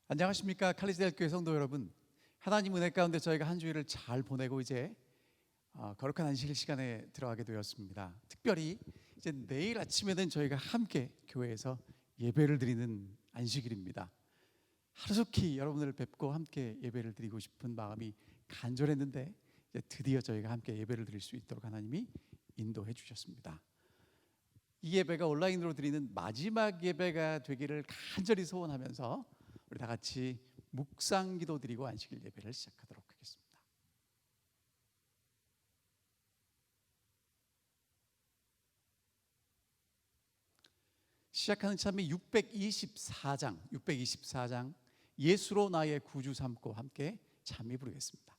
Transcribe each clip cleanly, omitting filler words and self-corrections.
안녕하십니까. 칼리지대학교의 성도 여러분, 하나님 은혜 가운데 저희가 한 주일을 잘 보내고 이제 거룩한 안식 시간에 들어가게 되었습니다. 특별히 이제 내일 아침에는 저희가 함께 교회에서 예배를 드리는 안식일입니다. 하루속히 여러분을 뵙고 함께 예배를 드리고 싶은 마음이 간절했는데 이제 드디어 저희가 함께 예배를 드릴 수 있도록 하나님이 인도해 주셨습니다. 이 예배가 온라인으로 드리는 마지막 예배가 되기를 간절히 소원하면서 우리 다 같이 묵상 기도 드리고 안식일 예배를 시작하도록 하겠습니다. 시작하는 찬미 624장 예수로 나의 구주 삼고 함께 찬미 부르겠습니다.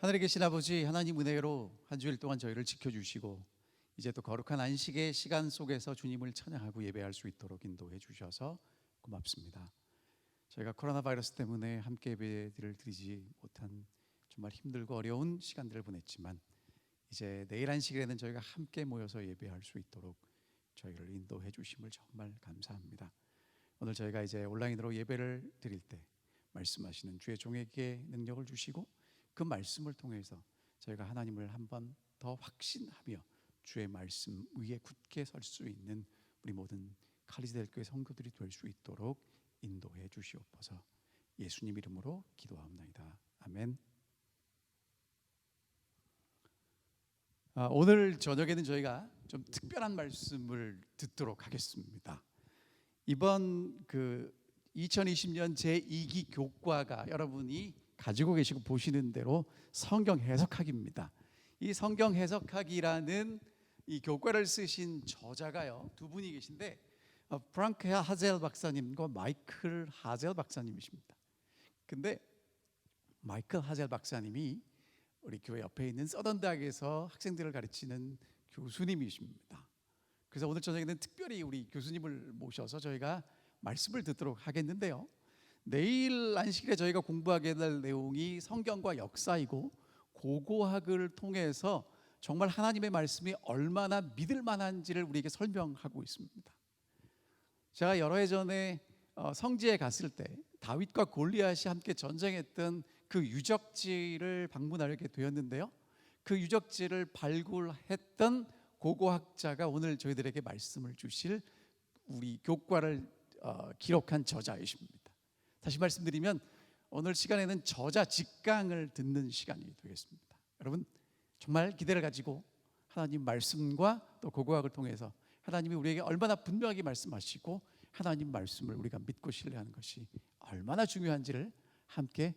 하늘에 계신 아버지, 하나님 은혜로 한 주일 동안 저희를 지켜주시고 이제 또 거룩한 안식의 시간 속에서 주님을 찬양하고 예배할 수 있도록 인도해 주셔서 고맙습니다. 저희가 코로나 바이러스 때문에 함께 예배를 드리지 못한 정말 힘들고 어려운 시간들을 보냈지만 이제 내일 안식일에는 저희가 함께 모여서 예배할 수 있도록 저희를 인도해 주심을 정말 감사합니다. 오늘 저희가 이제 온라인으로 예배를 드릴 때 말씀하시는 주의 종에게 능력을 주시고 그 말씀을 통해서 저희가 하나님을 한 번 더 확신하며 주의 말씀 위에 굳게 설 수 있는 우리 모든 칼리지대교회 성도들이 될 수 있도록 인도해 주시옵소서. 예수님 이름으로 기도하옵나이다. 아멘. 오늘 저녁에는 저희가 좀 특별한 말씀을 듣도록 하겠습니다. 이번 2020년 제2기 교과가 여러분이 가지고 계시고 보시는 대로 성경 해석학입니다. 이 성경 해석학이라는 이 교과를 쓰신 저자가요, 두 분이 계신데 프랑크 하젤 박사님과 마이클 하젤 박사님이십니다. 근데 마이클 하젤 박사님이 우리 교회 옆에 있는 서던 대학에서 학생들을 가르치는 교수님이십니다. 그래서 오늘 저녁에는 특별히 우리 교수님을 모셔서 저희가 말씀을 듣도록 하겠는데요, 내일 안식일에 저희가 공부하게 될 내용이 성경과 역사이고 고고학을 통해서 정말 하나님의 말씀이 얼마나 믿을 만한지를 우리에게 설명하고 있습니다. 제가 여러 해 전에 성지에 갔을 때 다윗과 골리앗이 함께 전쟁했던 그 유적지를 방문하게 되었는데요. 그 유적지를 발굴했던 고고학자가 오늘 저희들에게 말씀을 주실 우리 교과를 기록한 저자이십니다. 다시 말씀드리면 오늘 시간에는 저자 직강을 듣는 시간이 되겠습니다. 여러분 정말 기대를 가지고 하나님 말씀과 또 고고학을 통해서 하나님이 우리에게 얼마나 분명하게 말씀하시고 하나님 말씀을 우리가 믿고 신뢰하는 것이 얼마나 중요한지를 함께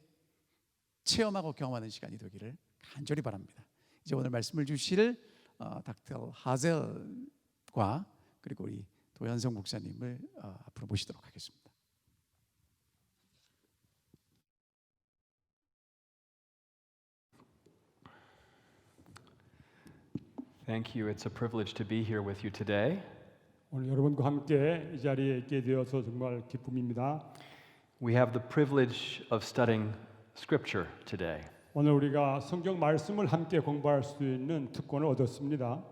체험하고 경험하는 시간이 되기를 간절히 바랍니다. 이제 오늘 말씀을 주실 닥터 하젤과 그리고 우리 도현성 목사님을 앞으로 모시도록 하겠습니다. Thank you. It's a privilege to be here with you today. 오늘 여러분과 함께 이 자리에 있게 되어서 정말 기쁨입니다. We have the privilege of studying Scripture today. 오늘 우리가 성경 말씀을 함께 공부할 수 있는 특권을 얻었습니다.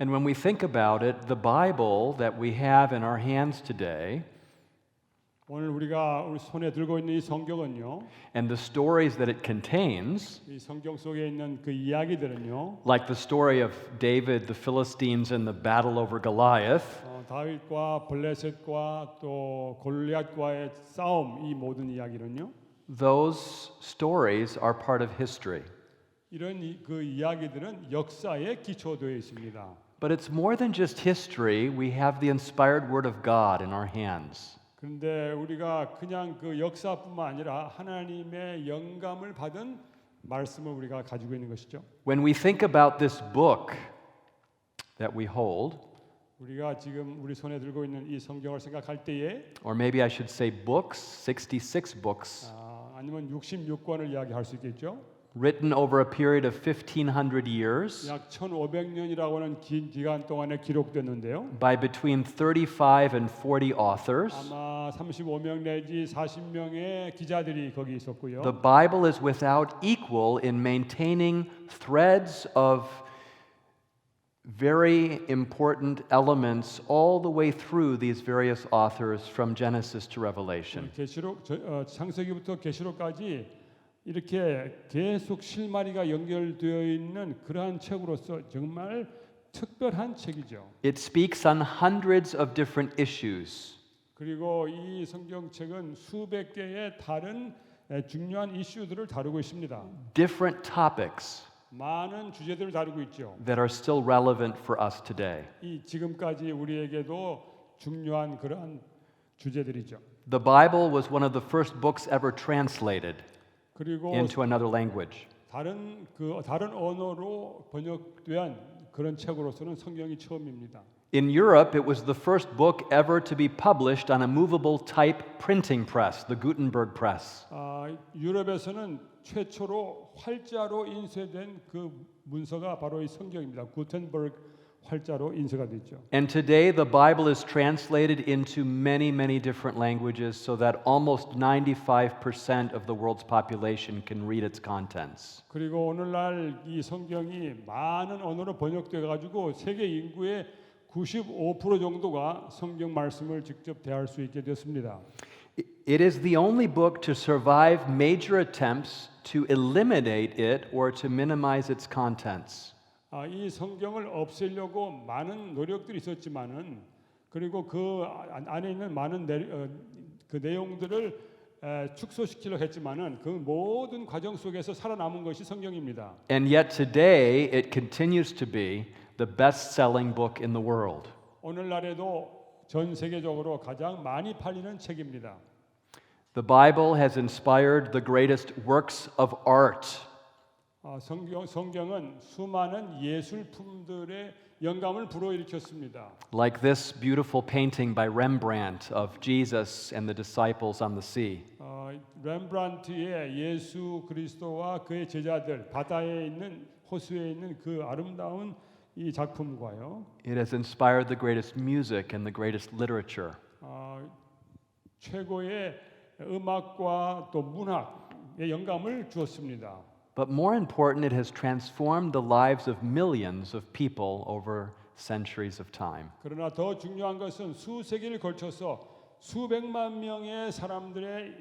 And when we think about it, the Bible that we have in our hands today 오늘 우리가 우리 손에 들고 있는 이 성경은요, and the stories that it contains, 이 성경 속에 있는 그 이야기들은요, like the story of David, the Philistines, and the battle over Goliath, 다윗과 블레셋과 또 골리앗과의 싸움, 이 모든 이야기는요, those stories are part of history. 이런 그 이야기들은 역사에 기초되어 있습니다. But it's more than just history. We have the inspired Word of God in our hands. 그런데 우리가 그냥 그 역사뿐만 아니라 하나님의 영감을 받은 말씀을 우리가 가지고 있는 것이죠. When we think about this book that we hold, 우리가 지금 우리 손에 들고 있는 이 성경을 생각할 때에 or maybe I should say books, 66 books, 아니면 66권을 이야기할 수 있겠죠. written over a period of 1500 years 약 1500년이라고 하는 긴 기간 동안에 기록됐는데요. by between 35 and 40 authors. 아마 35명 내지 40명의 기자들이 거기 있었고요. The Bible is without equal in maintaining threads of very important elements all the way through these various authors from Genesis to Revelation. 계시록 창세기부터 계시록까지 이렇게 계속 실마리가 연결되어 있는 그러한 책으로서 정말 특별한 책이죠. It speaks on hundreds of different issues. 그리고 이 성경책은 수백 개의 다른 중요한 이슈들을 다루고 있습니다. Different topics 많은 주제들을 다루고 있죠. that are still relevant for us today. 이 지금까지 우리에게도 중요한 그러한 주제들이죠. The Bible was one of the first books ever translated 그리고 into another language. 다른 언어로 번역된 그런 책으로서는 성경이 처음입니다. In Europe, it was the first book ever to be published on a movable type printing press, the Gutenberg press. 유럽에서는 최초로 활자로 인쇄된 그 문서가 바로 이 성경입니다. 구텐버그 활자로 인쇄가 됐죠. And today, the Bible is translated into many, many different languages so that almost 95% of the world's population can read its contents. 그리고 오늘날 이 성경이 많은 언어로 번역돼 가지고 세계 인구의 95% 정도가 성경 말씀을 직접 대할 수 있게 됐습니다. It is the only book to survive major attempts to eliminate it or to minimize its contents. 이 성경을 없애려고 많은 노력들이 있었지만은 그리고 그 안에 있는 많은 그 내용들을 축소시키려고 했지만은 그 모든 과정 속에서 살아남은 것이 성경입니다. And yet today it continues to be the best-selling book in the world. 오늘날에도 전 세계적으로 가장 많이 팔리는 책입니다. The Bible has inspired the greatest works of art. 성경은 수많은 예술품들의 영감을 불어일으켰습니다. Like this beautiful painting by Rembrandt of Jesus and the disciples on the sea. 렘브란트의 예수 그리스도와 그의 제자들 바다에 있는 호수에 있는 그 아름다운 이 작품과요. It has inspired the greatest music and the greatest literature. 최고의 음악과 또 문학의 영감을 주었습니다. But more important, it has transformed the lives of millions of people over centuries of time. 그러나 더 중요한 것은 수세기를 걸쳐서 수백만 명의 사람들의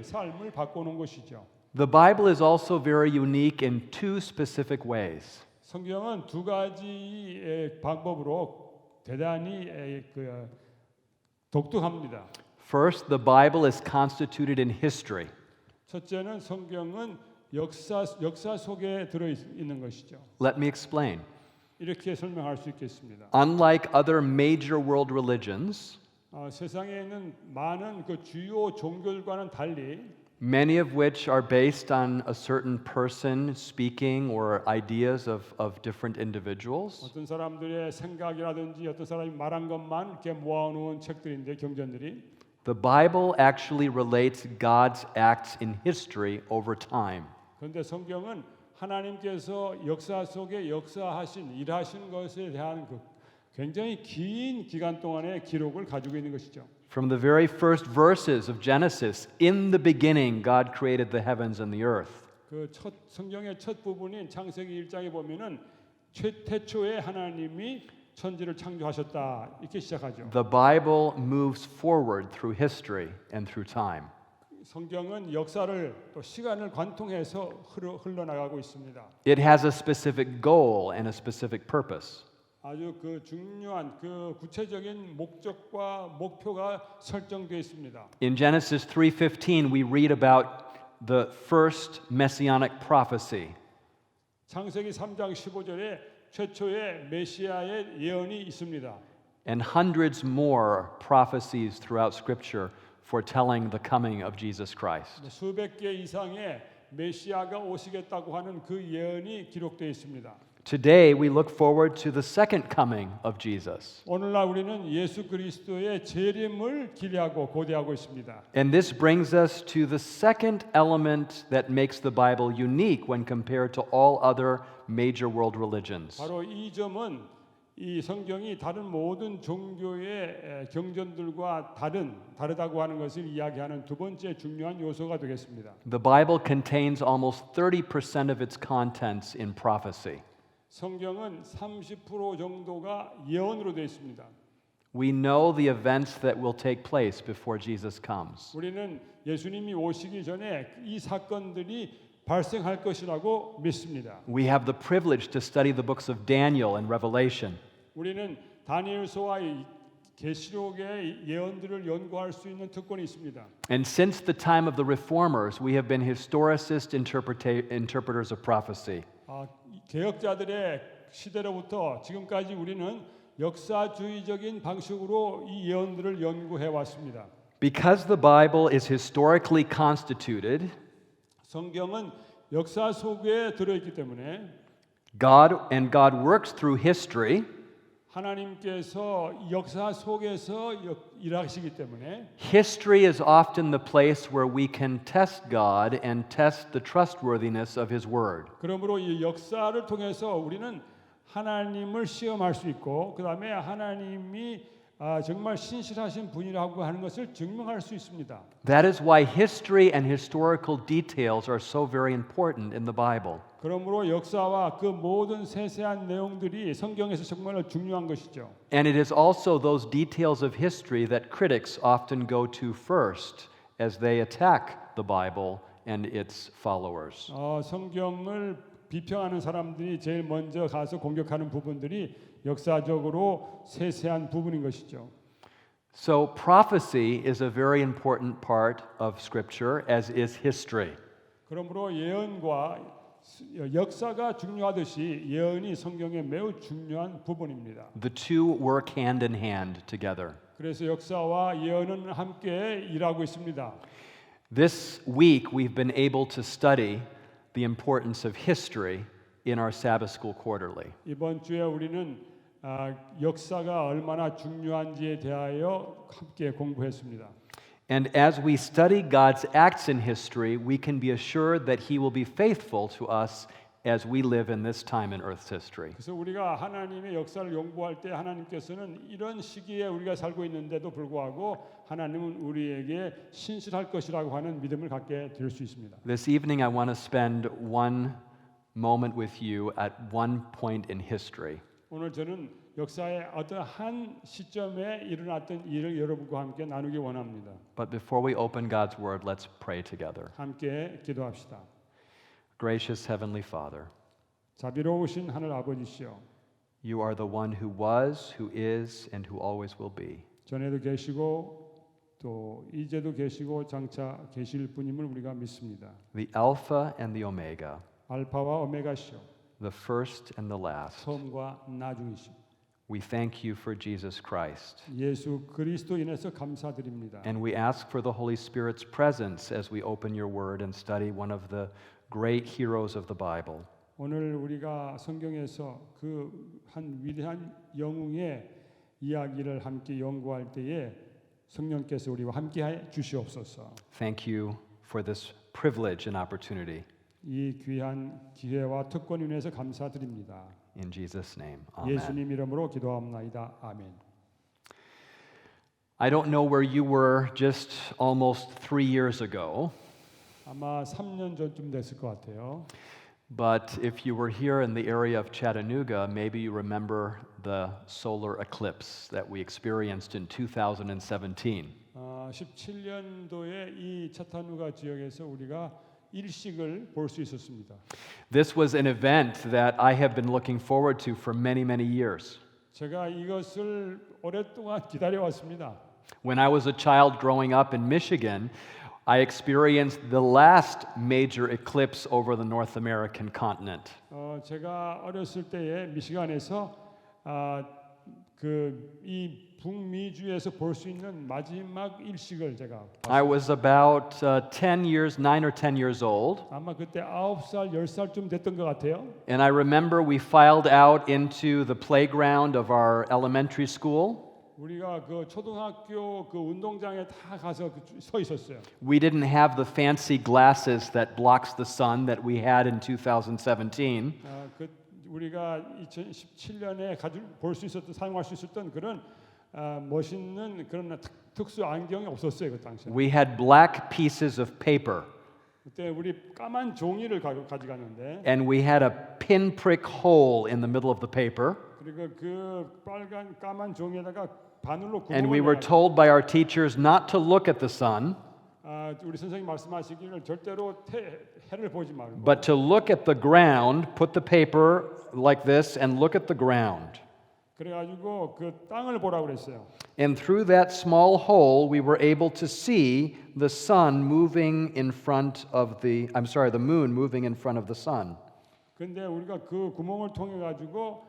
삶을 바꿔놓은 것이죠. The Bible is also very unique in two specific ways. 성경은 두 가지의 방법으로 대단히 독특합니다. First, the Bible is constituted in history. 첫째는 성경은 역사 속에 들어 있는 것이죠. Let me explain. 이렇게 설명할 수 있겠습니다. Unlike other major world religions, 세상에 있는 많은 그 주요 종교들과는 달리 many of which are based on a certain person speaking or ideas of different individuals, 어떤 사람들의 생각이라든지 어떤 사람이 말한 것만 이렇게 모아놓은 책들인데 경전들이 the Bible actually relates God's acts in history over time. 그런데 성경은 하나님께서 역사 속에 일하신 것에 대한 그 굉장히 긴 기간 동안의 기록을 가지고 있는 것이죠. From the very first verses of Genesis, in the beginning God created the heavens and the earth. 그 성경의 첫 부분인 창세기 1장에 보면은 태초에 하나님이 천지를 창조하셨다 이렇게 시작하죠. The Bible moves forward through history and through time. 성경은 역사를 또 시간을 관통해서 흘러나가고 있습니다. It has a specific goal and a specific purpose. 아주 그 중요한 그 구체적인 목적과 목표가 설정되어 있습니다. In Genesis 3:15 we read about the first messianic prophecy. 창세기 3장 15절에 최초의 메시아의 예언이 있습니다. And hundreds more prophecies throughout scripture foretelling the coming of Jesus Christ. 수백 개 이상의 메시아가 오시겠다고 하는 그 예언이 기록되어 있습니다. Today we look forward to the second coming of Jesus. 오늘날 우리는 예수 그리스도의 재림을 기대하고 고대하고 있습니다. And this brings us to the second element that makes the Bible unique when compared to all other major world religions. 바로 이 점은 이 성경이 다른 모든 종교의 경전들과 다르다고 하는 것을 이야기하는 두 번째 중요한 요소가 되겠습니다. The Bible contains almost 30% of its contents in prophecy. 성경은 30% 정도가 예언으로 되어 있습니다. We know the events that will take place before Jesus comes. 우리는 예수님이 오시기 전에 이 사건들이 발생할 것이라고 믿습니다. We have the privilege to study the books of Daniel and Revelation. 우리는 다니엘서와 계시록의 예언들을 연구할 수 있는 특권이 있습니다. And since the time of the reformers, we have been historicist interpreters of prophecy. 개혁자들의 시대로부터 지금까지 우리는 역사주의적인 방식으로 이 예언들을 연구해 왔습니다. Because the Bible is historically constituted, 성경은 역사 속에 들어있기 때문에 God works through history. 하나님께서 역사 속에서 일하시기 때문에 History is often the place where we can test God and test the trustworthiness of His Word. 그러므로 이 역사를 통해서 우리는 하나님을 시험할 수 있고 그 다음에 하나님이 정말 신실하신 분이라고 하는 것을 증명할 수 있습니다. That is why history and historical details are so very important in the Bible. 그러므로 역사와 그 모든 세세한 내용들이 성경에서 정말 중요한 것이죠. And it is also those details of history that critics often go to first as they attack the Bible and its followers. 성경을 비평하는 사람들이 제일 먼저 가서 공격하는 부분들이 역사적으로 세세한 부분인 것이죠. So prophecy is a very important part of Scripture, as is history. 그러므로 예언과 역사가 중요하듯이 예언이 성경의 매우 중요한 부분입니다. The two work hand in hand together. 그래서 역사와 예언은 함께 일하고 있습니다. This week we've been able to study the importance of history in our Sabbath School Quarterly. 이번 주에 우리는 역사가 얼마나 중요한지에 대하여 함께 공부했습니다. And as we study God's acts in history, we can be assured that He will be faithful to us as we live in this time in Earth's history. 그래서 우리가 하나님의 역사를 연구할 때 하나님께서는 이런 시기에 우리가 살고 있는데도 불구하고 하나님은 우리에게 신실할 것이라고 하는 믿음을 갖게 될 수 있습니다. This evening I want to spend one moment with you at one point in history. 오늘 저는 역사의 어떤 한 시점에 일어났던 일을 여러분과 함께 나누기 원합니다. But before we open God's Word, let's pray together. 함께 기도합시다. Gracious Heavenly Father, 자비로우신 하늘 아버지시여, you are the one who was, who is, and who always will be. 전에도 계시고 또 이제도 계시고 장차 계실 분임을 우리가 믿습니다. The Alpha and the Omega, 알파와 오메가시여, the first and the last. 처음과 나중이시오. We thank you for Jesus Christ. 예수 그리스도 인해서 감사드립니다. And we ask for the Holy Spirit's presence as we open your word and study one of the great heroes of the Bible. 오늘 우리가 성경에서 그 한 위대한 영웅의 이야기를 함께 연구할 때에 성령께서 우리와 함께해 주시옵소서. Thank you for this privilege and opportunity. 이 귀한 기회와 특권을 위해서 감사드립니다. In Jesus' name, amen. 예수님 이름으로 기도합나이다. 아멘. I don't know where you were just almost 3 years ago, 아마 3년 전쯤 됐을 것 같아요. but if you were here in the area of Chattanooga, maybe you remember the solar eclipse that we experienced in 2017. 17년도에 이 차타누가 지역에서 우리가 일식을 볼 수 있었습니다. This was an event that I have been looking forward to for many, many years. 제가 이것을 오랫동안 기다려왔습니다. When I was a child growing up in Michigan, I experienced the last major eclipse over the North American continent. 제가 어렸을 때에 미시간에서 이 북미주에서 볼 수 있는 마지막 일식을 제가 I was about 9 or 10 years old, 아마 그때 9살, 10살쯤 됐던 것 같아요. and I remember we filed out into the playground of our elementary school. 우리가 그 초등학교 그 운동장에 다 가서 서 있었어요. We didn't have the fancy glasses that blocks the sun that we had in 2017. 우리가 2017년에 볼 수 있었던 사용할 수 있었던 그런 멋있는 그런 특수 안경이 없었어요 그 당시에. We had black pieces of paper, 그때 우리 까만 종이를 가져갔는데, and we had a pinprick hole in the middle of the paper. 그리고 그 빨간 까만 종이에다가 바늘로 And we 구멍을 were told by our teachers not to look at the sun, 우리 선생님 말씀하시기를 절대로 해를 보지 말고, but to look at the ground, put the paper like this and look at the ground. 그래가지고 그 땅을 보라고 그랬어요. And through that small hole, we were able to see the sun moving in front of the moon moving in front of the sun. 근데 우리가 그 구멍을 통해 가지고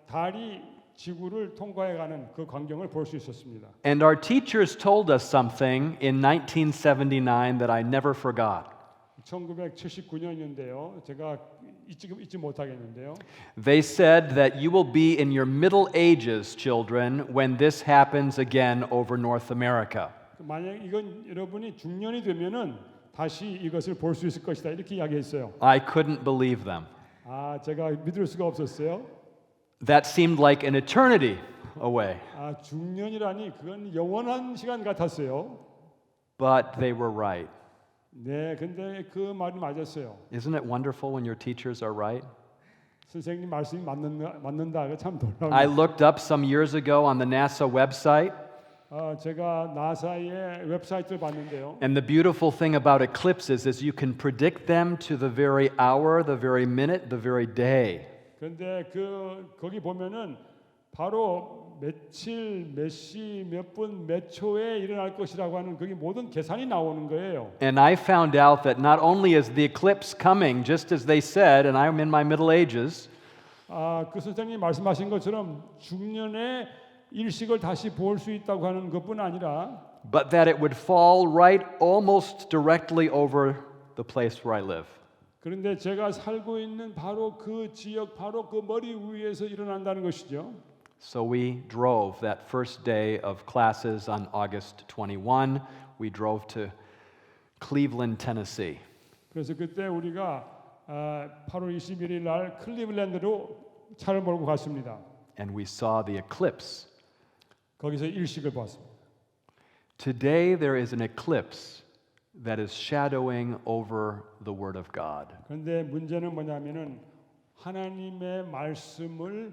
달이 지구를 통과해가는 그 광경을 볼 수 있었습니다. And our teachers told us something in 1979 that I never forgot. 1979년인데요. 제가 잊지 못하겠는데요. They said that you will be in your middle ages, children, when this happens again over North America. 만약 이건 여러분이 중년이 되면은 다시 이것을 볼 수 있을 것이다 이렇게 이야기했어요. I couldn't believe them. 제가 믿을 수가 없었어요. That seemed like an eternity away. 중년이라니 그건 영원한 시간 같았어요. But they were right. 네, 근데 그 말이 맞았어요. Isn't it wonderful when your teachers are right? 선생님 말씀이 맞는다. 참 놀라워요. I looked up some years ago on the NASA website, 제가 나사의 웹사이트를 봤는데요. and the beautiful thing about eclipses is you can predict them to the very hour, the very minute, the very day. 근데 거기 보면은 바로 며칠, 몇 시, 몇 분, 몇 초에 일어날 것이라고 하는 거기 모든 계산이 나오는 거예요. And I found out that not only is the eclipse coming, just as they said, and I'm in my middle ages, 그 선생님이 말씀하신 것처럼 중년에 일식을 다시 볼 수 있다고 하는 것뿐 아니라, but that it would fall right almost directly over the place where I live. 그런데 제가 살고 있는 바로 그 지역, 바로 그 머리 위에서 일어난다는 것이죠. So we drove that first day of classes on August 21. We drove to Cleveland, Tennessee. 그래서 그때 우리가 8월 21일 날 클리블랜드로 차를 몰고 갔습니다. And we saw the eclipse. 거기서 일식을 봤습니다. Today there is an eclipse that is shadowing over the Word of God. 그런데 문제는 뭐냐면은 하나님의 말씀을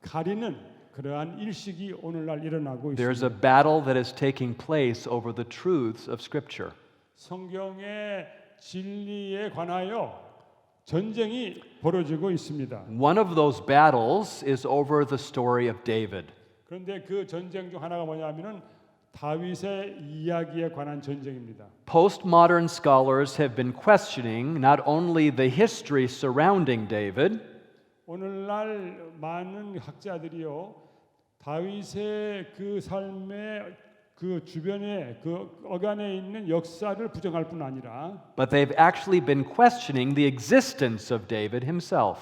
가리는 그러한 일식이 오늘날 일어나고 There's a 있습니다. battle that is taking place over the truths of Scripture. 성경의 진리에 관하여 전쟁이 벌어지고 있습니다. One of those battles is over the story of David. 그런데 그 전쟁 중 하나가 뭐냐면은 다윗의 이야기에 관한 전쟁입니다. Postmodern scholars have been questioning not only the history surrounding David, 오늘날 많은 학자들이요 다윗의 그 삶의 그 주변에 그 어간에 있는 역사를 부정할 뿐 아니라 but they've actually been questioning the existence of David himself.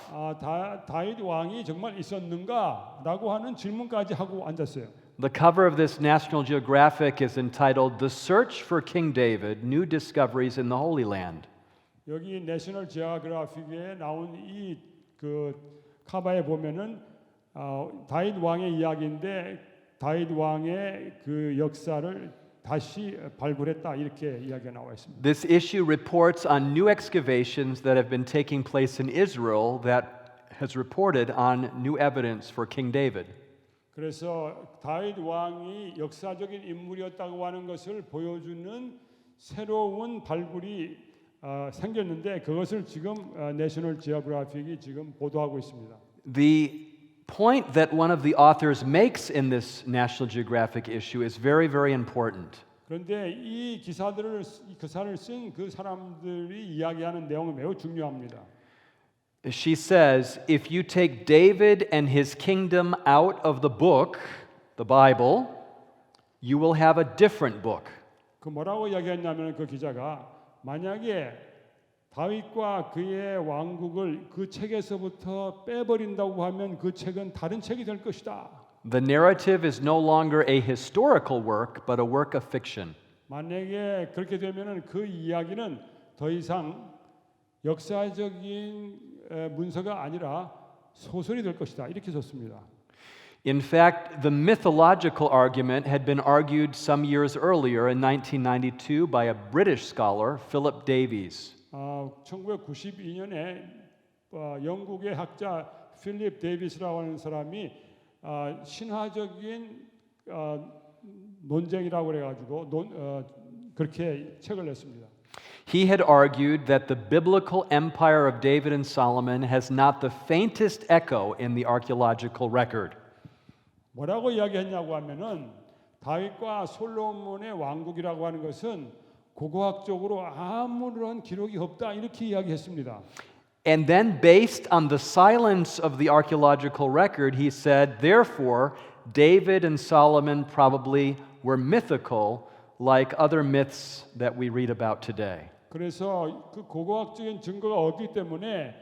다윗 왕이 정말 있었는가라고 하는 질문까지 하고 앉았어요. The cover of this National Geographic is entitled The Search for King David: New Discoveries in the Holy Land. 여기 내셔널 지오그래픽에 나온 이 그 카바에 보면은 다윗 왕의 이야기인데 다윗 왕의 그 역사를 다시 발굴했다 이렇게 이야기가 나와 있습니다. This issue reports on new excavations that have been taking place in Israel that has reported on new evidence for King David. 그래서 다윗 왕이 역사적인 인물이었다고 하는 것을 보여주는 새로운 발굴이 생겼는데 그것을 지금 내셔널 지오그래픽이 지금 보도하고 있습니다. The point that one of the authors makes in this National Geographic issue is very, very important. 그런데 이 기사를 쓴 그 사람들이 이야기하는 내용은 매우 중요합니다. She says, if you take David and his kingdom out of the book, the Bible, you will have a different book. 그 뭐라고 이야기했냐면 그 기자가 만약에 다윗과 그의 왕국을 그 책에서부터 빼버린다고 하면 그 책은 다른 책이 될 것이다. The narrative is no longer a historical work, but a work of fiction. 만약에 그렇게 되면은 그 이야기는 더 이상 역사적인 문서가 아니라 소설이 될 것이다. 이렇게 썼습니다. In fact, the mythological argument had been argued some years earlier in 1992 by a British scholar, Philip Davies. 1992년에 영국의 학자 필립 데이비스라고 하는 사람이 신화적인 논쟁이라고 그래가지고 그렇게 책을 냈습니다. He had argued that the biblical empire of David and Solomon has not the faintest echo in the archaeological record. 뭐라고 이야기했냐고 하면은 다윗과 솔로몬의 왕국이라고 하는 것은 고고학적으로 아무런 기록이 없다 이렇게 이야기했습니다. And then, based on the silence of the archaeological record, he said, therefore, David and Solomon probably were mythical, like other myths that we read about today. 그래서 그 고고학적인 증거가 없기 때문에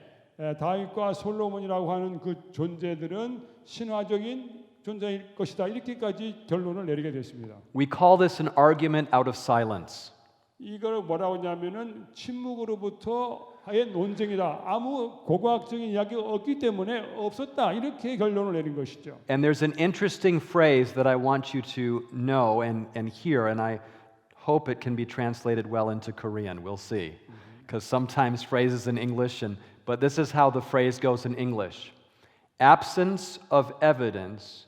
다윗과 솔로몬이라고 하는 그 존재들은 신화적인 존재일 것이다 이렇게까지 결론을 내리게 됐습니다. We call this an argument out of silence. 이걸 뭐라고 하냐면은 침묵으로부터의 논쟁이다. 아무 고고학적인 이야기가 없기 때문에 없었다. 이렇게 결론을 내린 것이죠. And there's an interesting phrase that I want you to know and hear, and I hope it can be translated well into Korean. We'll see. Because sometimes phrases in English, but this is how the phrase goes in English. Absence of evidence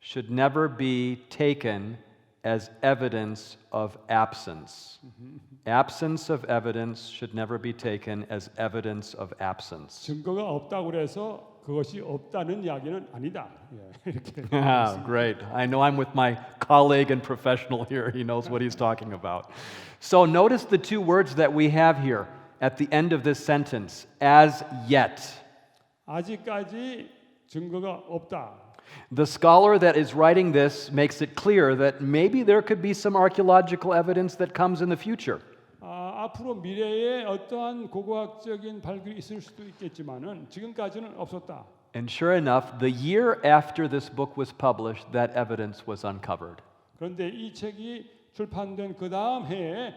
should never be taken as evidence of absence. Absence of evidence should never be taken as evidence of absence. 증거가 없다고 그래서 그것이 없다는 이야기는 아니다. 이렇게. Great. I know I'm with my colleague and professional here. He knows what he's talking about. So notice the two words that we have here at the end of this sentence, as yet. 아직까지 증거가 없다. The scholar that is writing this makes it clear that maybe there could be some archaeological evidence that comes in the future. 앞으로 미래에 어떠한 고고학적인 발굴이 있을 수도 있겠지만은 지금까지는 없었다. And sure enough, the year after this book was published, that evidence was uncovered. 그런데 이 책이 출판된 그 다음 해에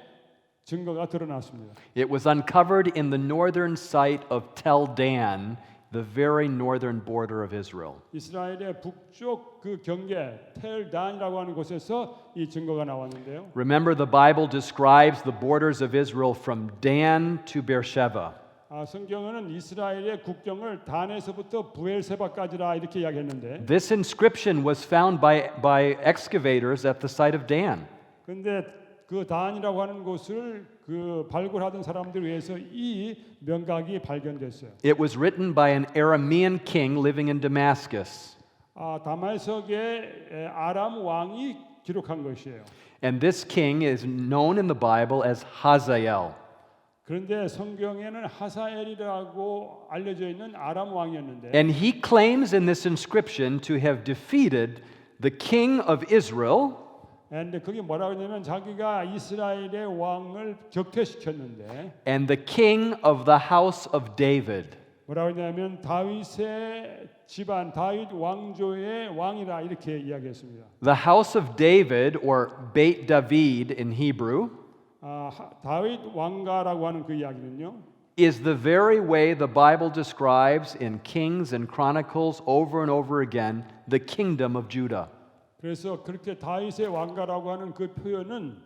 증거가 드러났습니다. It was uncovered in the northern site of Tel Dan, the very northern border of Israel. 이스라엘의 북쪽 그 경계 텔단이라고 하는 곳에서 이 증거가 나왔는데요. Remember, the Bible describes the borders of Israel from Dan to Beersheba. 성경은 이스라엘의 국경을 단에서부터 부엘세바까지라 이렇게 이야기했는데 This inscription was found by excavators at the site of Dan. 근데 그 단이라고 하는 곳을 그 발굴하던 사람들 위해서 이 명각이 발견됐어요. It was written by an Aramean king living in Damascus. 다말석의 아람 왕이 기록한 것이에요. And this king is known in the Bible as Hazael. 그런데 성경에는 하사엘이라고 알려져 있는 아람 왕이었는데 And he claims in this inscription to have defeated the king of Israel 근데 그게 뭐라고 했냐면 자기가 이스라엘의 왕을 격퇴시켰는데 and the king of the house of David. 뭐라고 했냐면 다윗의 집안 다윗 왕조의 왕이라 이렇게 이야기했습니다. The house of David, or Beit David in Hebrew, 다윗 왕가라고 하는 그 이야기는요. is the very way the Bible describes in Kings and Chronicles over and over again the kingdom of Judah. 그래서 그렇게 다윗의 왕가라고 하는 그 표현은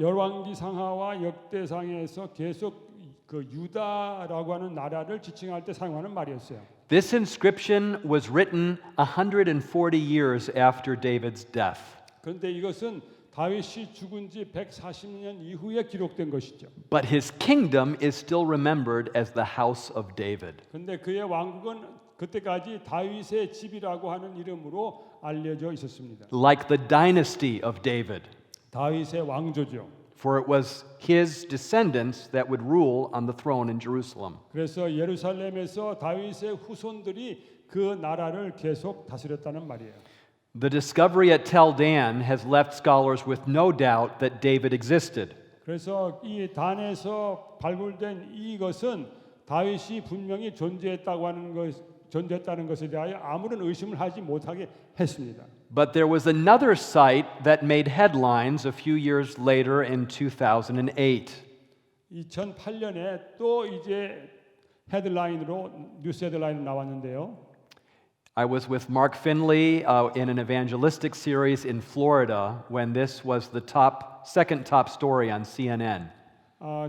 열왕기상하와 역대상에서 계속 그 유다라고 하는 나라를 지칭할 때 사용하는 말이었어요. This inscription was written 140 years after David's death. 그런데 이것은 다윗이 죽은 지 140년 이후에 기록된 것이죠. But his kingdom is still remembered as the house of David. 그런데 그의 왕국은 그때까지 다윗의 집이라고 하는 이름으로 알려져 있었습니다. Like the dynasty of David. 다윗의 왕조죠. For it was his descendants that would rule on the throne in Jerusalem. 그래서 예루살렘에서 다윗의 후손들이 그 나라를 계속 다스렸다는 말이에요. The discovery at Tel Dan has left scholars with no doubt that David existed. 그래서 이 단에서 발굴된 이것은 다윗이 분명히 존재했다는 것에 대하여 아무런 의심을 하지 못하게 했습니다. But there was another site that made headlines a few years later in 2008. 2008년에 또 이제 뉴스 헤드라인으로 나왔는데요. I was with Mark Finley in an evangelistic series in Florida when this was the second top story on CNN.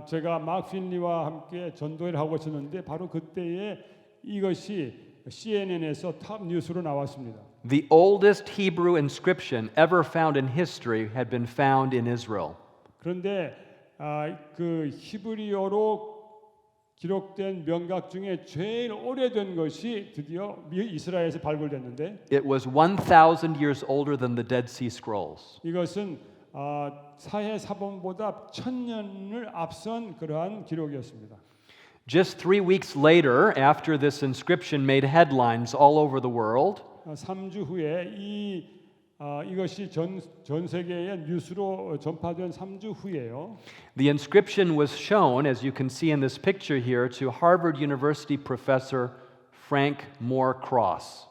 제가 막 필리와 함께 전도회를 하고 있었는데 바로 그때에 이것이 CNN에서 탑 뉴스로 나왔습니다. The oldest Hebrew inscription ever found in history had been found in Israel. 그런데 그 히브리어로 기록된 명각 중에 제일 오래된 것이 드디어 이스라엘에서 발굴됐는데 It was 1,000 years older than the Dead Sea Scrolls. 이것은 사해 사본보다 1000년을 앞선 그러한 기록이었습니다. Just 3 weeks later, after this inscription made headlines all over the world, 3주 후에 이것이 전 세계의 뉴스로 전파된 3주 후에요. the inscription was shown, as you can see in this picture here, to Harvard University professor Frank Moore Cross.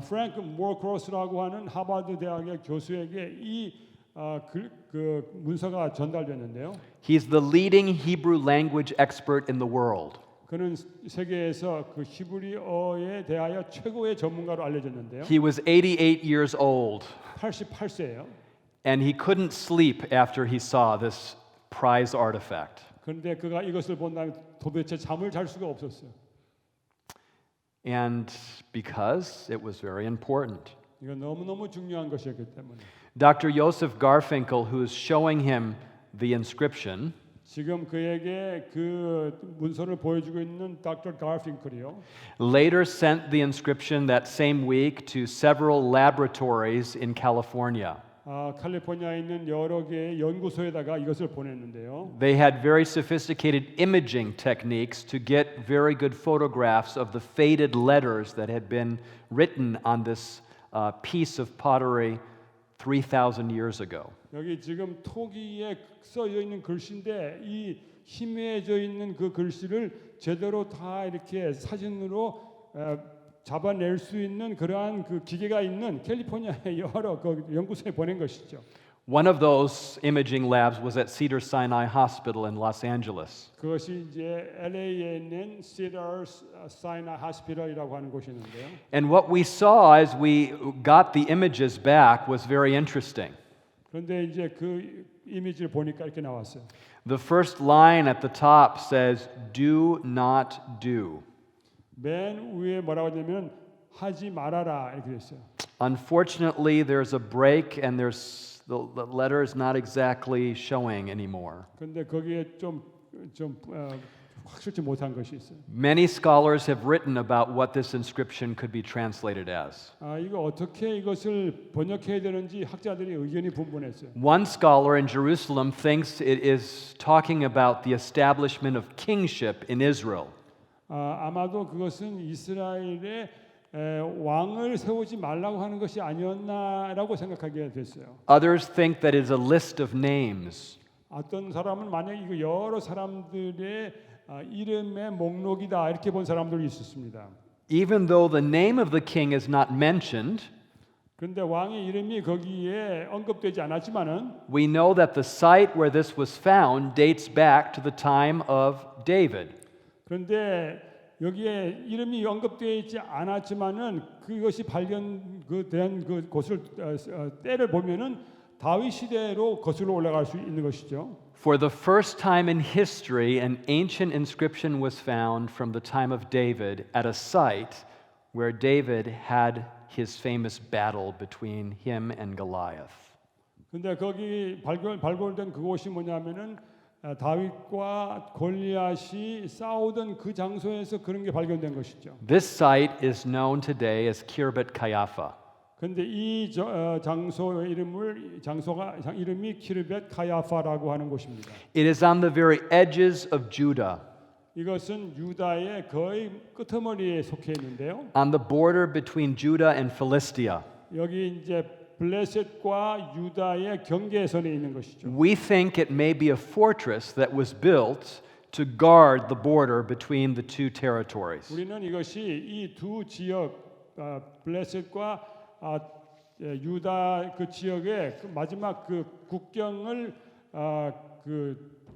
프랭크 모어 크로스라고 하는 하버드 대학의 교수에게 그 문서가 전달됐는데요. He's the leading Hebrew language expert in the world. 그는 세계에서 그 히브리어에 대하여 최고의 전문가로 알려졌는데요. He was 88 years old, 88세예요. and he couldn't sleep after he saw this prize artifact. 그런데 그가 이것을 본 다음에 도대체 잠을 잘 수가 없었어요. And because it was very important. 이거 너무너무 중요한 것이었기 때문에. Dr. Joseph Garfinkel, who is showing him the inscription, 지금 그에게 그 문서를 보여주고 있는 닥터 가핑클이요. later sent the inscription that same week to several laboratories in California. 캘리포니아에 있는 여러 개의 연구소에다가 이것을 보냈는데요. They had very sophisticated imaging techniques to get very good photographs of the faded letters that had been written on this piece of pottery 3,000 years ago. 여기 지금 토기에 써져 있는 글씨인데 이 희미해져 있는 그 글씨를 제대로 다 이렇게 사진으로 잡아낼 수 있는 그러한 그 기계가 있는 캘리포니아의 여러 그 연구소에 보낸 것이죠. One of those imaging labs was at Cedars-Sinai Hospital in Los Angeles. 그것이 이제 LA에 있는 Cedars-Sinai Hospital이라고 하는 곳이었는데요. And what we saw as we got the images back was very interesting. 그런데 이제 그 이미지를 보니까 이렇게 나왔어요. The first line at the top says, "Do not do." 맨 위에 뭐라고 하냐면 하지 말아라 이렇게 돼 있어요. Unfortunately, there's a break and the letter is not exactly showing anymore. 근데 거기에 좀 확실치 못한 것이 있어요. Many scholars have written about what this inscription could be translated as. 이거 어떻게 이것을 번역해야 되는지 학자들이 의견이 분분했어요. One scholar in Jerusalem thinks it is talking about the establishment of kingship in Israel. 아마도 그것은 이스라엘의 왕을 세우지 말라고 하는 것이 아니었나라고 생각하게 됐어요. Others think that it is a list of names. 어떤 사람은 만약 이거 여러 사람들의 이름의 목록이다 이렇게 본 사람들이 있었습니다. Even though the name of the king is not mentioned, 그런데 왕의 이름이 거기에 언급되지 않았지만은 we know that the site where this was found dates back to the time of David. 그런데 여기에 이름이 언급되어 있지 않았지만은 그것이 발견된 그 곳을 때를 보면은 다윗 시대로 거슬러 올라갈 수 있는 것이죠. For the first time in history, an ancient inscription was found from the time of David at a site where David had his famous battle between him and Goliath. 근데 거기 발굴된 그곳이 뭐냐면은 다윗과 골리앗이 싸우던 그 장소에서 그런 게 발견된 것이죠. This site is known today as Kirbet Kaiapha. 근데 이 장소의 이름이 키르벳 카야파라고 하는 곳입니다. It is on the very edges of Judah, 이것은 유다의 거의 끄트머리에 속해 있는데요. on the border between Judah and Philistia. 여기 이제 블레셋과 유다의 경계선에 있는 것이죠. We think it may be a fortress that was built to guard the border between the two territories. 우리는 이것이 이 두 지역 블레셋과 유다 그 지역의 그 마지막 그 국경을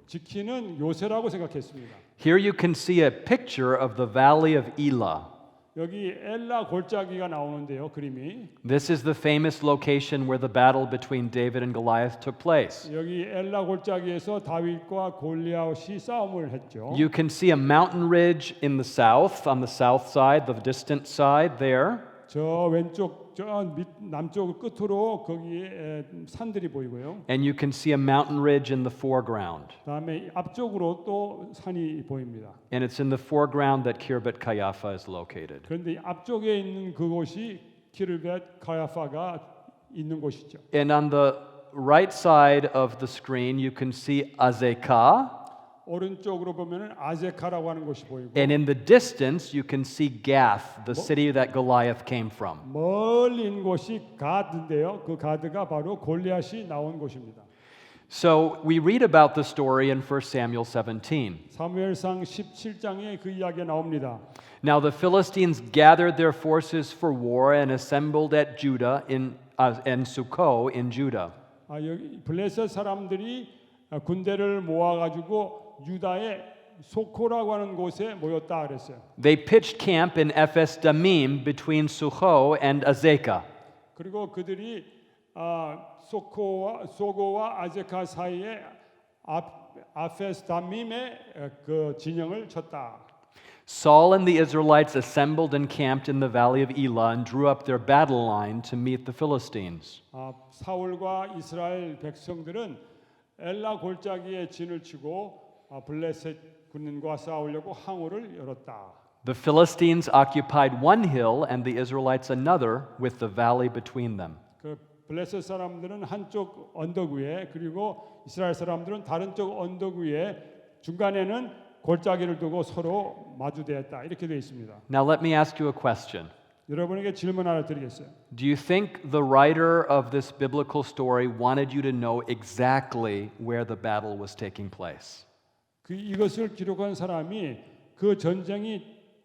지키는 요새라고 생각했습니다. Here you can see a picture of the valley of Elah. 여기 엘라 골짜기가 나오는데요, 그림이. This is the famous location where the battle between David and Goliath took place. 여기 엘라 골짜기에서 다윗과 골리앗이 싸움을 했죠. You can see a mountain ridge in the south, on the south side, the distant side there. 저 왼쪽 남쪽 끝으로 거기에 산들이 보이고요. And you can see a mountain ridge in the foreground. 그다음에 앞쪽으로 또 산이 보입니다. And it's in the foreground that Kirbet Kaiapha is located. 그런데 앞쪽에 있는 그곳이 키르벳 카야파가 있는 곳이죠. And on the right side of the screen, you can see Azekah. 오른쪽으로 보면은 아제카라고 하는 곳이 보이고 And in the distance, you can see Gath, the city that Goliath came from. 멀리 있는 곳이 가드인데요. 그 가드가 바로 골리앗이 나온 곳입니다. So we read about the story in 1 Samuel 17. 사무엘상 17장에 그 이야기가 나옵니다. Now the Philistines gathered their forces for war and assembled at Judah and Sukkot in Judah. 여기 블레셋 사람들이 군대를 모아가지고 유다의 소코라고 하는 곳에 모였다 그랬어요. They pitched camp in Ephes Damim between Sukkot and Azekah. 그리고 그들이 소고와 아제카 사이에 아페스 다밈에 그 진영을 쳤다. Saul and the Israelites assembled and camped in the valley of Elah and drew up their battle line to meet the Philistines. 사울과 이스라엘 백성들은 엘라 골짜기에 진을 치고 블레셋 군인과 싸우려고 항우를 열었다. The Philistines occupied one hill and the Israelites another with the valley between them. 그 블레셋 사람들은 한쪽 언덕 위에 그리고 이스라엘 사람들은 다른 쪽 언덕 위에 중간에는 골짜기를 두고 서로 마주대했다. 이렇게 되어 있습니다. Now let me ask you a question. 여러분에게 질문 하나 드리겠어요. Do you think the writer of this biblical story wanted you to know exactly where the battle was taking place? 이것을 기록한 사람이 그 전쟁이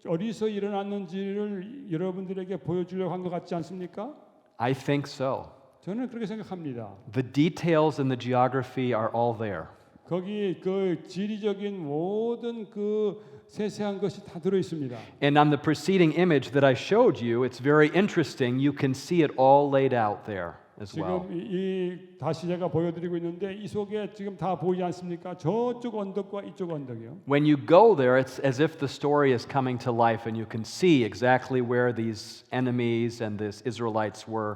어디서 일어났는지를 여러분들에게 보여주려고 한 것 같지 않습니까? I think so. 저는 그렇게 생각합니다. The details and the geography are all there. 거기 그 지리적인 모든 그 세세한 것이 다 들어 있습니다. And on the preceding image that I showed you, it's very interesting. You can see it all laid out there as well. 지금 다시 제가 보여드리고 있는데 이 속에 지금 다 보이지 않습니까? 저쪽 언덕과 이쪽 언덕이요. When you go there, it's as if the story is coming to life and you can see exactly where these enemies and these Israelites were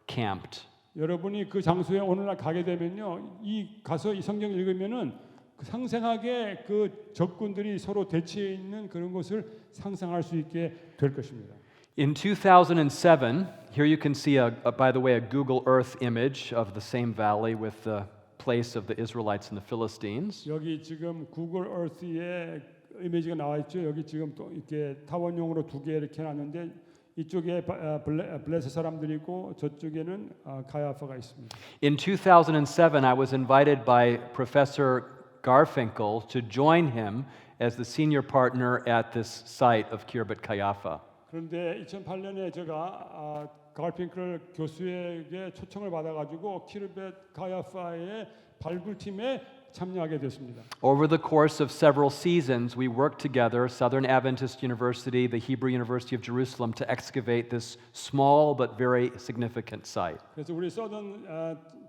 camped. 여러분이 그 장소에 오늘날 가게 되면요, 가서 이 성경을 읽으면은 그 상생하게 그 적군들이 서로 대치해 있는 그런 것을 상상할 수 있게 될 것입니다. In 2007, here you can see, by the way, a Google Earth image of the same valley with the place of the Israelites and the Philistines. 여기 지금 구글 얼스에 이미지가 나와 있죠. 여기 지금 또 이렇게 타원용으로 두 개 이렇게 놨는데 이쪽에 블레셋 사람들이 있고 저쪽에는 가야파가 있습니다. In 2007, I was invited by Professor Garfinkel to join him as the senior partner at this site of Kirbet Kayafa. 그런데 2008년에 제가 갈핑클 교수에게 초청을 받아가지고 키르벳 가야파의 발굴팀에 참여하게 됐습니다. Over the course of several seasons, we worked together, Southern Adventist University, the Hebrew University of Jerusalem, to excavate this small but very significant site. 그래서 우리 서던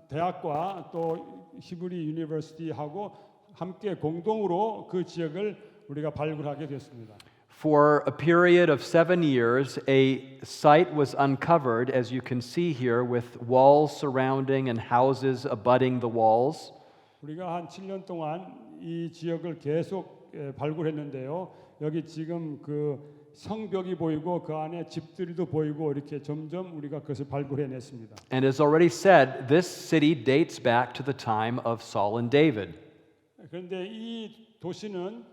대학과 또 히브리 유니버시티하고 함께 공동으로 그 지역을 우리가 발굴하게 됐습니다. For a period of 7 years, a site was uncovered, as you can see here, with walls surrounding and houses abutting the walls. 우리가 한 7년 동안 이 지역을 계속 발굴했는데요. 여기 지금 그 성벽이 보이고 그 안에 집들도 보이고 이렇게 점점 우리가 그것을 발굴해냈습니다. And as already said, this city dates back to the time of Saul and David. 그런데 이 도시는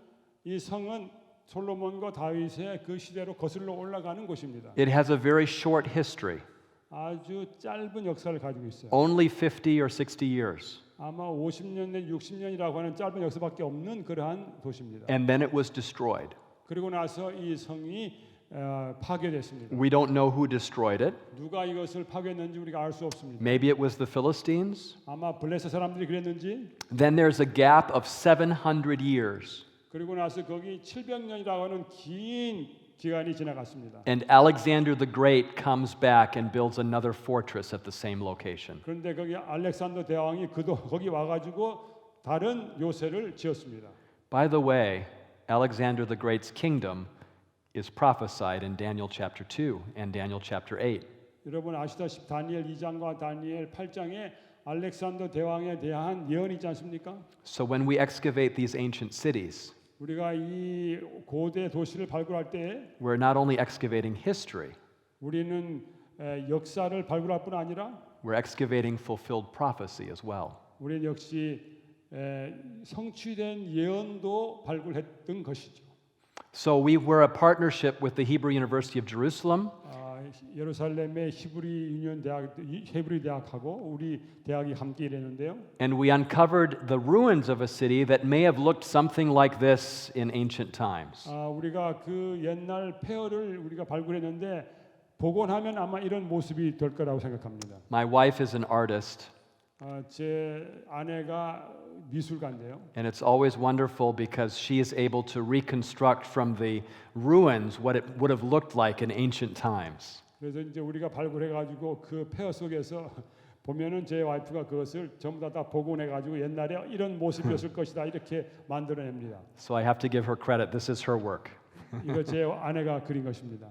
이 성은 솔로몬과 다윗의 그 시대로 거슬러 올라가는 곳입니다. It has a very short history, 아주 짧은 역사를 가지고 있어요. only 50 or 60 years. 아마 50년 내 60년이라고 하는 짧은 역사밖에 없는 그러한 도시입니다. And then it was destroyed. 그리고 나서 이 성이 파괴됐습니다. We don't know who destroyed it. 누가 이것을 파괴했는지 우리가 알 수 없습니다. Maybe it was the Philistines. 아마 블레셋 사람들이 그랬는지. Then there's a gap of 700 years. 그리고 나서 거기 700년이라고 하는 긴 기간이 지나갔습니다. And Alexander the Great comes back and builds another fortress at the same location. 그런데 거기 알렉산더 대왕이 거기 와가지고 다른 요새를 지었습니다. By the way, Alexander the Great's kingdom is prophesied in Daniel chapter 2 and Daniel chapter 8. 여러분 아시다시피 다니엘 2장과 다니엘 8장에 알렉산더 대왕에 대한 예언이 있지 않습니까? So when we excavate these ancient cities, 우리가 이 고대 도시를 발굴할 때 we're not only excavating history, 우리는 역사를 발굴할 뿐 아니라 we're excavating fulfilled prophecy as well. 우리는 역시 성취된 예언도 발굴했던 것이죠. So we were a partnership with the Hebrew University of Jerusalem, 예루살렘의 히브리 대학하고 우리 대학이 함께 일했는데요. and we uncovered the ruins of a city that may have looked something like this in ancient times. 우리가 그 옛날 폐허를 우리가 발굴했는데 복원하면 아마 이런 모습이 될 거라고 생각합니다. My wife is an artist, 제 아내가 미술가인데요. and it's always wonderful because she is able to reconstruct from the ruins what it would have looked like in ancient times. 그래서 이제 우리가 발굴해가지고 그 폐허 속에서 보면은 제 와이프가 그것을 전부 다 복원해가지고 옛날에 이런 모습이었을 것이다 이렇게 만들어냅니다. So I have to give her credit. This is her work. 이거 제 아내가 그린 것입니다.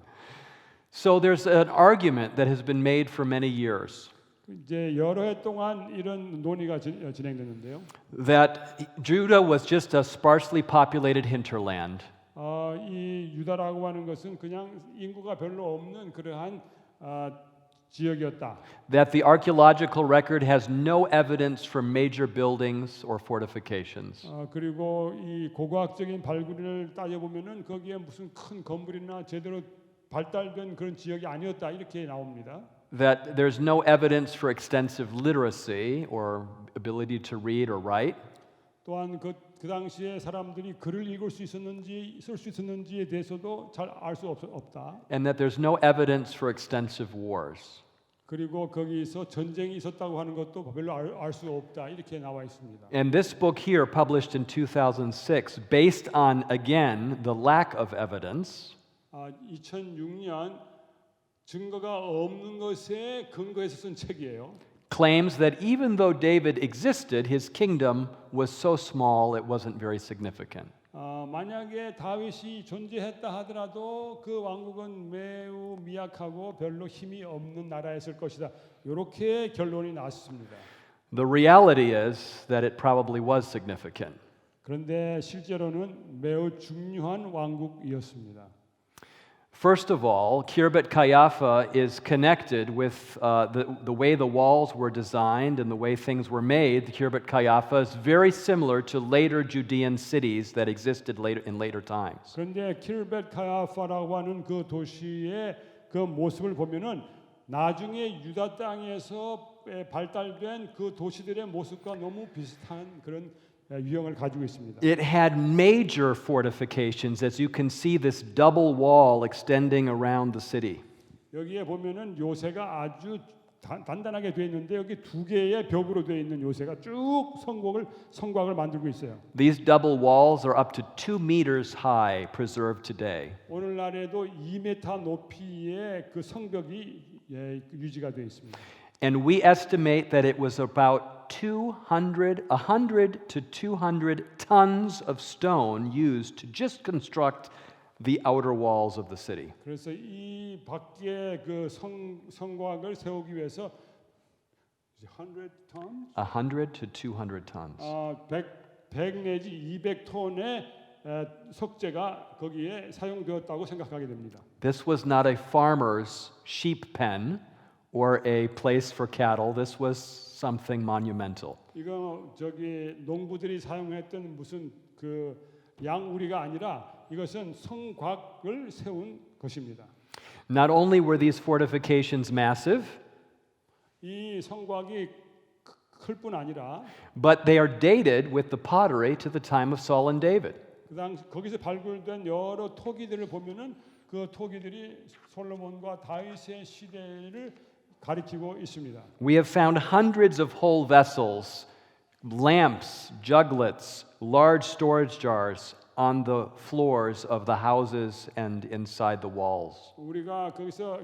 So there's an argument that has been made for many years 이제 여러 해 동안 이런 논의가 진행됐는데요. that Judah was just a sparsely populated hinterland. 이 유다라고 하는 것은 그냥 인구가 별로 없는 그러한 지역이었다. That the archaeological record has no evidence for major buildings or fortifications. 그리고 이 고고학적인 발굴을 따져보면은 거기에 무슨 큰 건물이나 제대로 발달된 그런 지역이 아니었다 이렇게 나옵니다. That there's no evidence for extensive literacy or ability to read or write. 또한 그 당시에 사람들이 글을 읽을 수 있었는지 쓸 수 있었는지에 대해서도 잘 알 수 없다. And that there's no evidence for extensive wars. 그리고 거기서 전쟁이 있었다고 하는 것도 별로 알 수 없다 이렇게 나와 있습니다. And this book here, published in 2006, based on again the lack of evidence, 2006년 증거가 없는 것에 근거해서 쓴 책이에요. claims that even though David existed, his kingdom was so small it wasn't very significant. 만약에 다윗이 존재했다 하더라도 그 왕국은 매우 미약하고 별로 힘이 없는 나라였을 것이다. 이렇게 결론이 났습니다. The reality is that it probably was significant. 그런데 실제로는 매우 중요한 왕국이었습니다. First of all, Kirbet Caiapha is connected with the way the walls were designed and the way things were made. The Kirbet Caiapha is very similar to later Judean cities that existed in later times. 그런데 킬벳 카야파라고 하는 그 도시의 그 모습을 보면은 나중에 유다 땅에서 발달된 그 도시들의 모습과 너무 비슷한 그런 유형을 가지고 있습니다. It had major fortifications, as you can see this double wall extending around the city. 여기에 보면은 요새가 아주 단단하게 되어 있는데 여기 두 개의 벽으로 되어 있는 요새가 쭉 성곽을 만들고 있어요. These double walls are up to 2 meters high, preserved today. 오늘날에도 2m 높이의 그 성벽이 유지가 되어 있습니다. And we estimate that it was about 100 to 200 tons of stone used to just construct the outer walls of the city. 그래서 이 밖에 그 성곽을 세우기 위해서 100 tons? 100 to 200 tons. 100 내지 200톤의 석재가 거기에 사용되었다고 생각하게 됩니다. This was not a farmer's sheep pen or a place for cattle. This was something monumental. 이거 저기 농부들이 사용했던 무슨 그 양우리가 아니라 이것은 성곽을 세운 것입니다. Not only were these fortifications massive, 이 성곽이 클 뿐 아니라 but they are dated with the pottery to the time of Saul and David. 그 당시 거기서 발굴된 여러 토기들을 보면은 그 토기들이 솔로몬과 다윗의 시대를 가리키고 있습니다. We have found hundreds of whole vessels, lamps, juglets, large storage jars on the floors of the houses and inside the walls. 우리가 거기서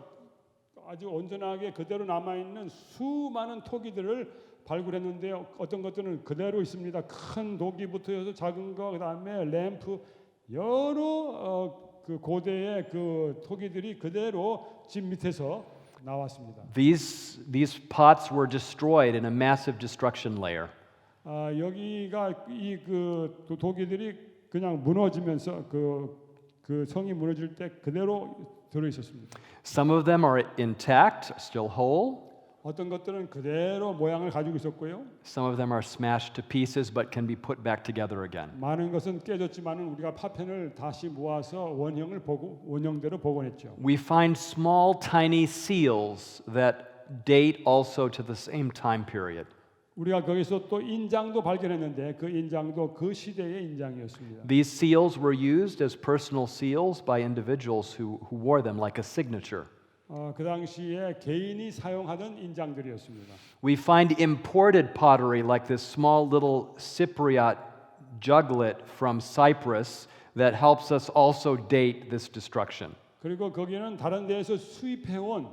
아주 온전하게 그대로 남아 있는 수많은 토기들을 발굴했는데요. 어떤 것들은 그대로 있습니다. 큰 도기부터 해서 작은 거 그다음에 램프 여러 그 고대의 그 토기들이 그대로 집 밑에서 나왔습니다. These pots were destroyed in a massive destruction layer. 여기가 이 그 도기들이 그냥 무너지면서 그 성이 무너질 때 그대로 들어 있었습니다. Some of them are intact, still whole. 어떤 것들은 그대로 모양을 가지고 있었고요. Some of them are smashed to pieces but can be put back together again. 많은 것은 깨졌지만은 우리가 파편을 다시 모아서 원형대로 복원했죠. We find small, tiny seals that date also to the same time period. 우리가 거기서 또 인장도 발견했는데 그 인장도 그 시대의 인장이었습니다. These seals were used as personal seals by individuals who wore them like a signature. 그 당시에 개인이 사용하던 인장들이었습니다. We find imported pottery like this small little Cypriot juglet from Cyprus that helps us also date this destruction. 그리고 거기는 다른 데에서 수입해온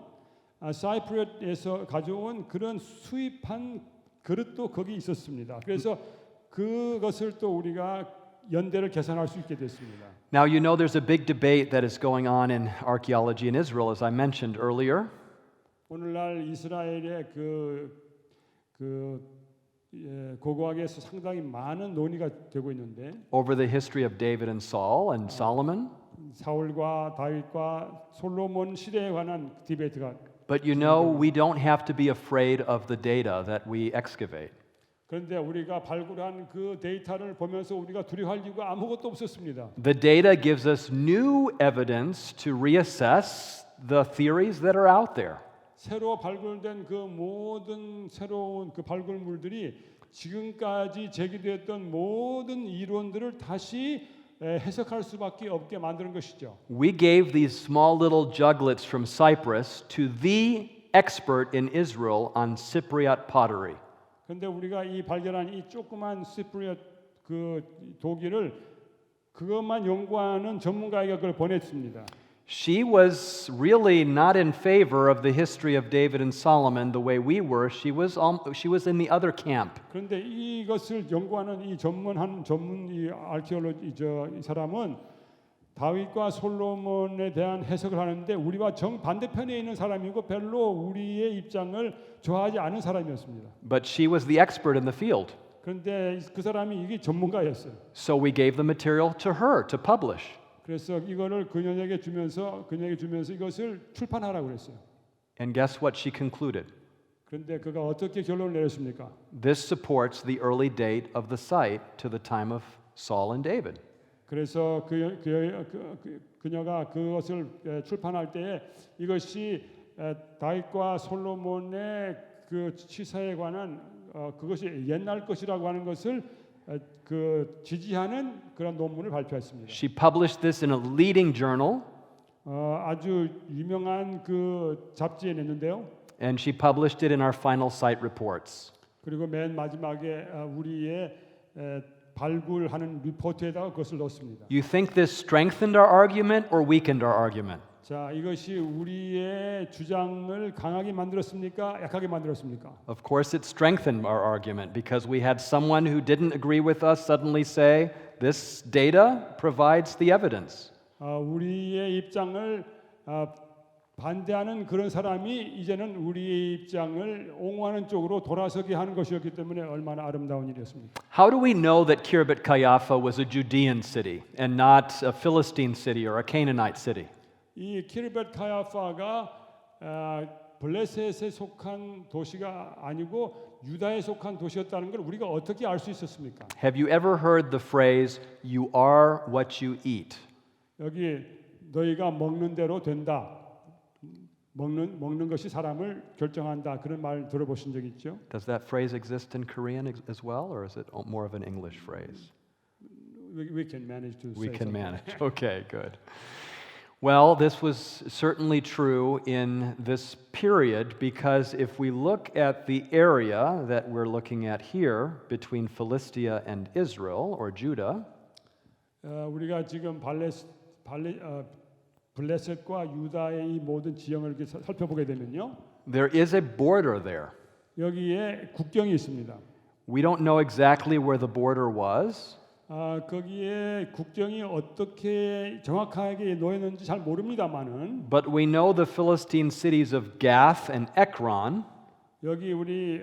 사이프러스에서 가져온 그런 수입한 그릇도 거기 있었습니다. 그래서 그것을 또 우리가 연대를 계산할 수 있게 됐습니다. Now you know there's a big debate that is going on in archaeology in Israel, as I mentioned earlier. 오늘날 이스라엘의 고고학에서 상당히 많은 논의가 되고 있는데 Over the history of David and Saul and Solomon. 사울과 다윗과 솔로몬 시대에 관한 디베이트가. But you know we don't have to be afraid of the data that we excavate. 그런데 우리가 발굴한 그 데이터를 보면서 우리가 두려워할 이유가 아무것도 없었습니다. The data gives us new evidence to reassess the theories that are out there. 새로 발굴된 그 모든 새로운 그 발굴물들이 지금까지 제기되었던 모든 이론들을 다시 해석할 수밖에 없게 만드는 것이죠. We gave these small little juglets from Cyprus to the expert in Israel on Cypriot pottery. 그런데 우리가 이 발견한 이 조그만 시프리엇 그 도기를 그것만 연구하는 전문가에게 그걸 보냈습니다. She was really not in favor of the history of David and Solomon the way we were. She was in the other camp. 그런데 이것을 연구하는 이 전문 이 아르키올로지 이 사람은 다윗과 솔로몬에 대한 해석을 하는데 우리와 정 반대편에 있는 사람이고 별로 우리의 입장을 좋아하지 않은 사람이었습니다. But she was the expert in the field. 그런데 그 사람이 이게 전문가였어요. So we gave the material to her to publish. 그래서 이거를 그녀에게 주면서 이것을 출판하라고 그랬어요. And guess what she concluded? 그런데 그가 어떻게 결론을 내렸습니까? This supports the early date of the site to the time of Saul and David. 그래서 그녀가 그것을 출판할 때에 이것이 다윗과 솔로몬의 그 치사에 관한 그것이 옛날 것이라고 하는 것을 그 지지하는 그런 논문을 발표했습니다. She published this in a leading journal, 아주 유명한 그 잡지에 냈는데요. and she published it in our final site reports. 그리고 맨 마지막에 우리의 발굴하는 리포트에다가 그것을 넣습니다. You think this strengthened our argument or weakened our argument? 자, 이것이 우리의 주장을 강하게 만들었습니까? 약하게 만들었습니까? Of course, it strengthened our argument because we had someone who didn't agree with us suddenly say, this data provides the evidence. 우리의 입장을 반대하는 그런 사람이 이제는 우리의 입장을 옹호하는 쪽으로 돌아서게 하는 것이었기 때문에 얼마나 아름다운 일이었습니까? How do we know that Kirbet Caiapha was a Judean city and not a Philistine city or a Canaanite city? 이 키르벳 카야파가 블레셋에 속한 도시가 아니고 유다에 속한 도시였다는 걸 우리가 어떻게 알 수 있었습니까? Have you ever heard the phrase, you are what you eat? 여기 너희가 먹는 대로 된다. 먹는 것이 사람을 결정한다. 그런 말 들어보신 적 있죠? Does that phrase exist in Korean as well, or is it more of an English phrase? We can manage to We say can something. manage. Okay, good. Well, this was certainly true in this period because if we look at the area that we're looking at here between Philistia and Israel or Judah, 우리가 지금 블레셋과 유다의 이 모든 지형을 이렇게 살펴보게 되면요. there is a border there. 여기에 국경이 있습니다. We don't know exactly where the border was, 거기에 국경이 어떻게 정확하게 놓였는지 잘 모릅니다만은 but we know the Philistine cities of Gath and Ekron 여기 우리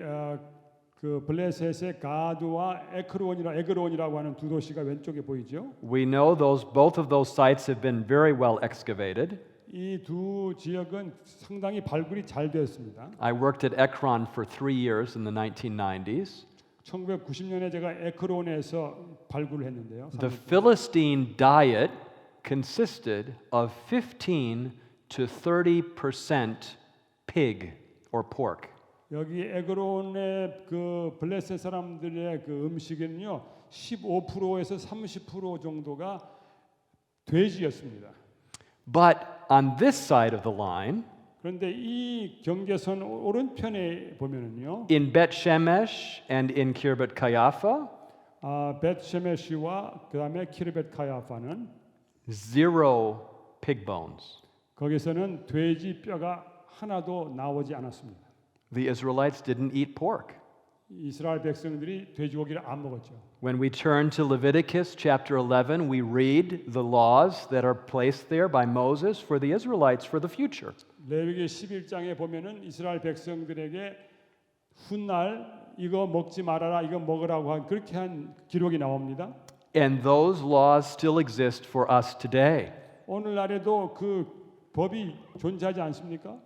그 블레셋의 가드와 에그론이라고 하는 두 도시가 왼쪽에 보이죠. We know both of those sites have been very well excavated. 이 두 지역은 상당히 발굴이 잘 되었습니다. I worked at Ekron for 3 years in the 1990s. 1990년에 제가 에크론에서 발굴을 했는데요. The Philistine diet consisted of 15 to 30% pig or pork. 여기 에그론의 그 블레셋 사람들의 그 음식은요 15%에서 30% 정도가 돼지였습니다. But on this side of the line, 그런데 이 경계선 오른편에 보면은요, in Bet Shemesh and in Kirbet Caiapha, 벳셰메시와 그다음에 키르벳 카야파는 0 pig bones. 거기서는 돼지 뼈가 하나도 나오지 않았습니다. The Israelites didn't eat pork. 이스라엘 백성들이 돼지고기를 안 먹었죠. When we turn to Leviticus chapter 11, we read the laws that are placed there by Moses for the Israelites for the future. 레위기 11장에 보면은 이스라엘 백성들에게 훗날 이거 먹지 말아라, 이거 먹으라고 한 그렇게 한 기록이 나옵니다. And those laws still exist for us today. 오늘날에도 그 법이 존재하지 않습니까?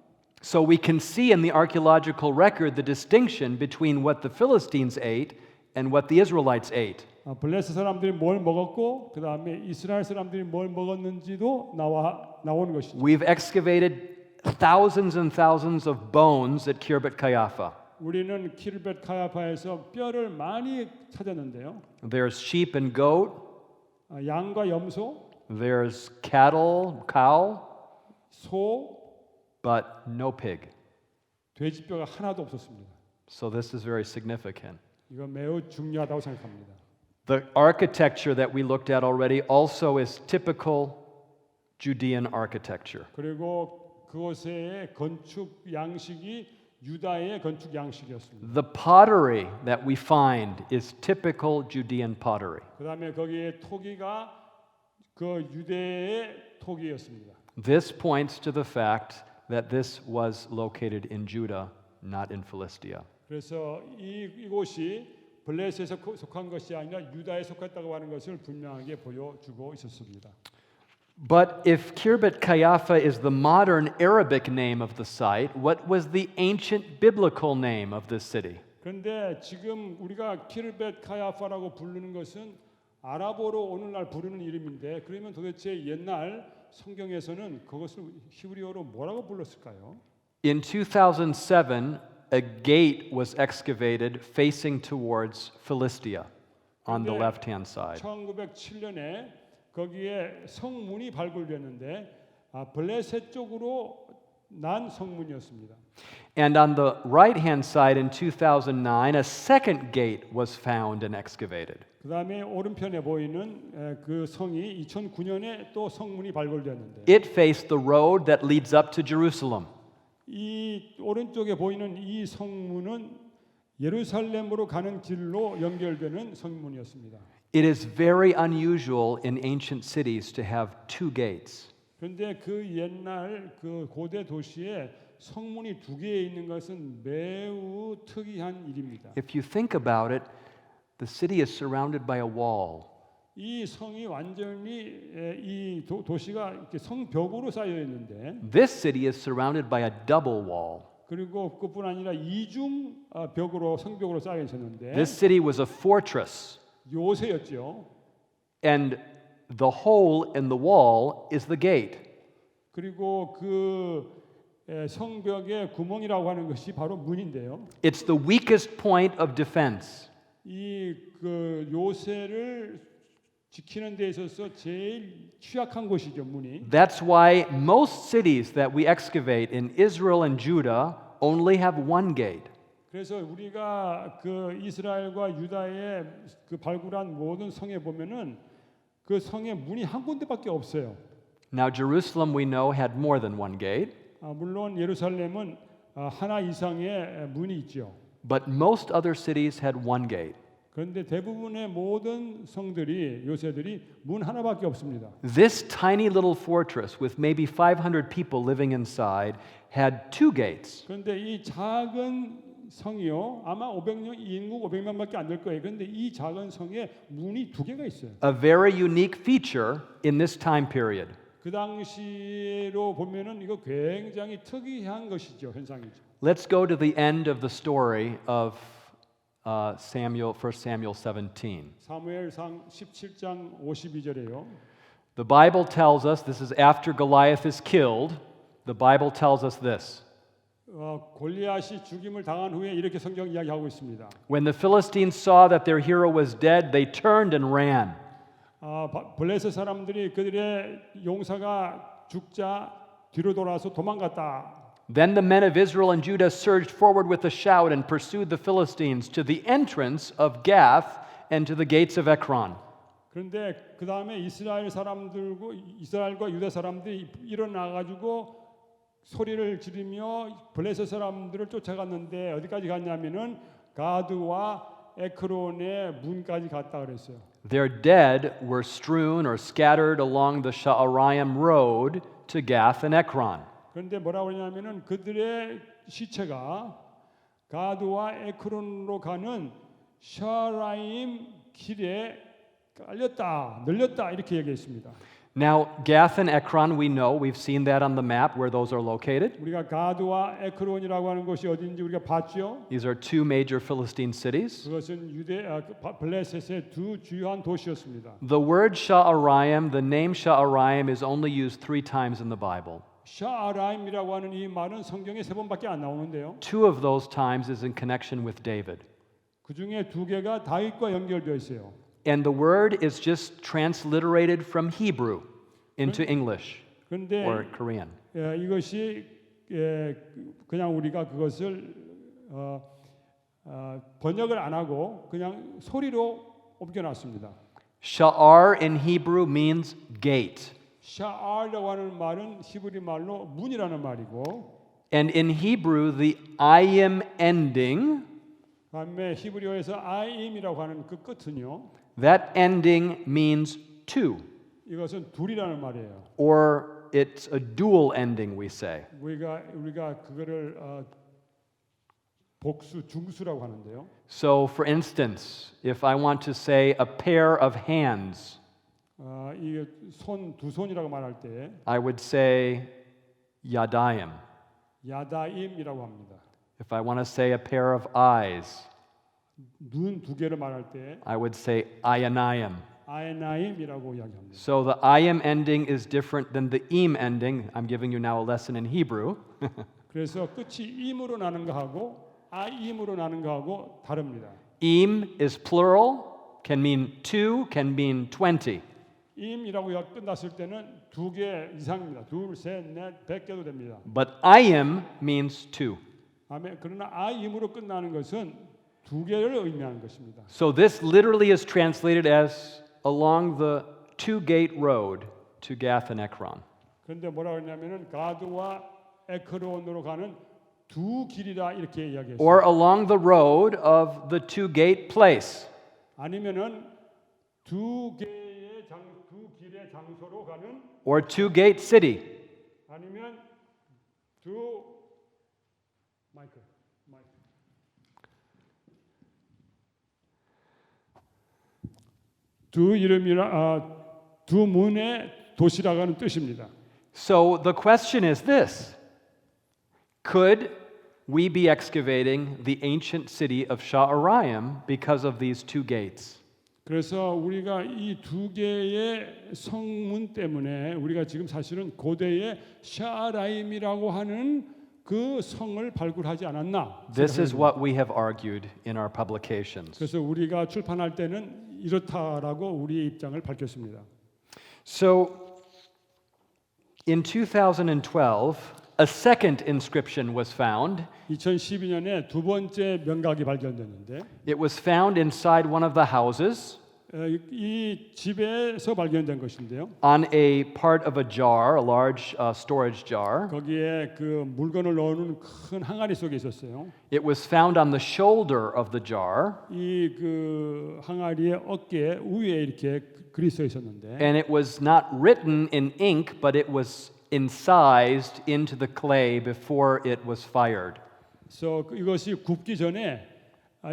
So we can see in the archaeological record the distinction between what the Philistines ate and what the Israelites ate. 블레셋 사람들이 뭘 먹었고 그 다음에 이스라엘 사람들이 뭘 먹었는지도 나오는 것이죠. We've excavated thousands and thousands of bones at Kirbet Caiapha. 우리는 키르벳 카야파에서 뼈를 많이 찾았는데요. There's sheep and goat. 양과 염소, There's cattle, cow, 소, but no pig. 돼지뼈가 하나도 없었습니다. So this is very significant. 이거 매우 중요하다고 생각합니다. The architecture that we looked at already also is typical Judean architecture. 그리고 그곳의 건축 양식이 유다의 건축 양식이었습니다. The pottery that we find is typical Judean pottery. 그다음에 거기에 토기가 그 유대의 토기였습니다. This points to the fact that this was located in Judah, not in Philistia. 그래서 이곳이 블레셋에 속한 것이 아니라 유다에 속했다고 하는 것을 분명하게 보여주고 있었습니다. But if Kirbet Qeiyafa is the modern Arabic name of the site, what was the ancient biblical name of this city? 그런데 지금 우리가 키르벳 카야파라고 부르는 것은 아랍어로 오늘날 부르는 이름인데 그러면 도대체 옛날 성경에서는 그것을 히브리어로 뭐라고 불렀을까요? In 2007, a gate was excavated facing towards Philistia on the 근데 left-hand side. 1907년에 거기에 성문이 발굴됐는데 블레셋 쪽으로 난 성문이었습니다. And on the right-hand side in 2009, a second gate was found and excavated. 그 다음에 오른편에 보이는 그 성이 2009년에 또 성문이 발굴됐는데 It faced the road that leads up to Jerusalem. 이 오른쪽에 보이는 이 성문은 예루살렘으로 가는 길로 연결되는 성문이었습니다. It is very unusual in ancient cities to have two gates. 그런데 그 옛날 그 고대 도시에 성문이 두 개 있는 것은 매우 특이한 일입니다. If you think about it, the city is surrounded by a wall. 이 성이 완전히 이 도시가 이렇게 성벽으로 쌓여 있는데 This city is surrounded by a double wall. 그리고 그뿐 아니라 이중 벽으로 성벽으로 쌓여 있었는데 This city was a fortress, 요새였죠. and the hole in the wall is the gate. 그리고 그 성벽의 구멍이라고 하는 것이 바로 문인데요. It's the weakest point of defense. 이 그 요새를 지키는 데 있어서 제일 취약한 곳이죠, 문이. That's why most cities that we excavate in Israel and Judah only have one gate. 그래서 우리가 그 이스라엘과 유다의 그 발굴한 모든 성에 보면은 그 성에 문이 한 군데밖에 없어요. Now Jerusalem we know had more than one gate, 물론 예루살렘은 하나 이상의 문이 있죠. but most other cities had one gate. 그런데 대부분의 모든 성들이 요새들이 문 하나밖에 없습니다. This tiny little fortress with maybe 500 people living inside had two gates. 그런데 이 작은 성이요 아마 500명 인구 500명밖에 안 될 거예요. 그런데 이 작은 성에 문이 두 개가 있어요. A very unique feature in this time period. 그 당시로 보면은 이거 굉장히 특이한 것이죠, 현상이죠. Let's go to the end of the story of 1 Samuel 17. 사무엘상 17장 52절에요. The Bible tells us, this is after Goliath is killed, the Bible tells us this. 골리앗이 죽임을 당한 후에 이렇게 성경 이야기하고 있습니다. When the Philistines saw that their hero was dead, they turned and ran. 블레셋 사람들이 그들의 용사가 죽자 뒤로 돌아서 도망갔다. Then the men of Israel and Judah surged forward with a shout and pursued the Philistines to the entrance of Gath and to the gates of Ekron. 그런데 그 다음에 이스라엘과 유다 사람들이 일어나 가지고 소리를 지르며 블레셋 사람들을 쫓아갔는데 어디까지 갔냐면은 가드와 에크론의 문까지 갔다 그랬어요. Their dead were strewn or scattered along the Sha'araim road to Gath and Ekron. 그런데 뭐라고 그러냐면은 그들의 시체가 가드와 에크론으로 가는 샤라임 길에 깔렸다, 늘렸다 이렇게 얘기했습니다. Now, Gath and Ekron, we know, we've seen that on the map where those are located. 우리가 가드와 에크론이라고 하는 곳이 어딘지 우리가 봤죠. These are two major Philistine cities. 그것은 블레셋의 두 주요한 도시였습니다. The word Sha'araim, the name Sha'araim, is only used 3 times in the Bible. 샤라임이라고 하는 이 말은 성경에 3번밖에 안 나오는데요. 2 of those times is in connection with David. 그 중에 2개가 다윗과 연결되어 있어요. And the word is just transliterated from Hebrew into English 그런데 or Korean. 이것이 그냥 우리가 그것을 번역을 안 하고 그냥 소리로 옮겨놨습니다. Sha'ar in Hebrew means gate. 샤알이라고 하는 말은 히브리 말로 문이라는 말이고, And in Hebrew, the ayim ending, 그다음에 히브리어에서 아임이라고 하는 그 끝은요, that ending means two, 이것은 둘이라는 말이에요. or it's a dual ending, we say. 우리가 그거를 복수 중수라고 하는데요. So, for instance, if I want to say a pair of hands, 이게 두 손이라고 말할 때 I would say yadayim. 야다임이라고 합니다. If I want to say a pair of eyes, 눈 두 개를 말할 때 I would say ayanayim. 아에나임이라고 이야기합니다. So the ayim ending is different than the im ending. I'm giving you now a lesson in Hebrew. 그래서 끝이 임으로 나는 거하고 아임으로 나는 거하고 다릅니다. Im is plural, can mean two, can mean 20. 임이라고 끝났을 때는 두 개 이상입니다. 둘, 셋, 넷, 100개도 됩니다. But ayim means two. 아멘. 그러나 아임으로 끝나는 것은 두 개를 의미하는 것입니다. So this literally is translated as along the two-gate road to Gath and Ekron. 그런데 뭐라고 했냐면은 가드와 에크론으로 가는 두 길이다 이렇게 이야기했어요. Or along the road of the two-gate place. 아니면은 두 길의 장소로 가는 Or two-gate city. 아니면 마이크. 두 문의 도시라고 하는 뜻입니다. So the question is this: could we be excavating the ancient city of Sha'araim because of these two gates? 그래서 우리가 이 두 개의 성문 때문에 우리가 지금 사실은 고대의 샤라임이라고 하는 그 성을 발굴하지 않았나? This is what we have argued in our publications. 그래서 우리가 출판할 때는 이렇다라고 우리의 입장을 밝혔습니다. So in 2012, a second inscription was found. 2012년에 두 번째 명각이 발견됐는데 It was found inside one of the houses 이 집에서 발견된 것인데요. on a part of a jar, a large storage jar. 거기에 그 물건을 넣는 큰 항아리 속에 있었어요. It was found on the shoulder of the jar, 이 그 항아리의 어깨 위에 이렇게 글이 써 있었는데 and it was not written in ink, but it was incised into the clay before it was fired. 그래서 이것이 굽기 전에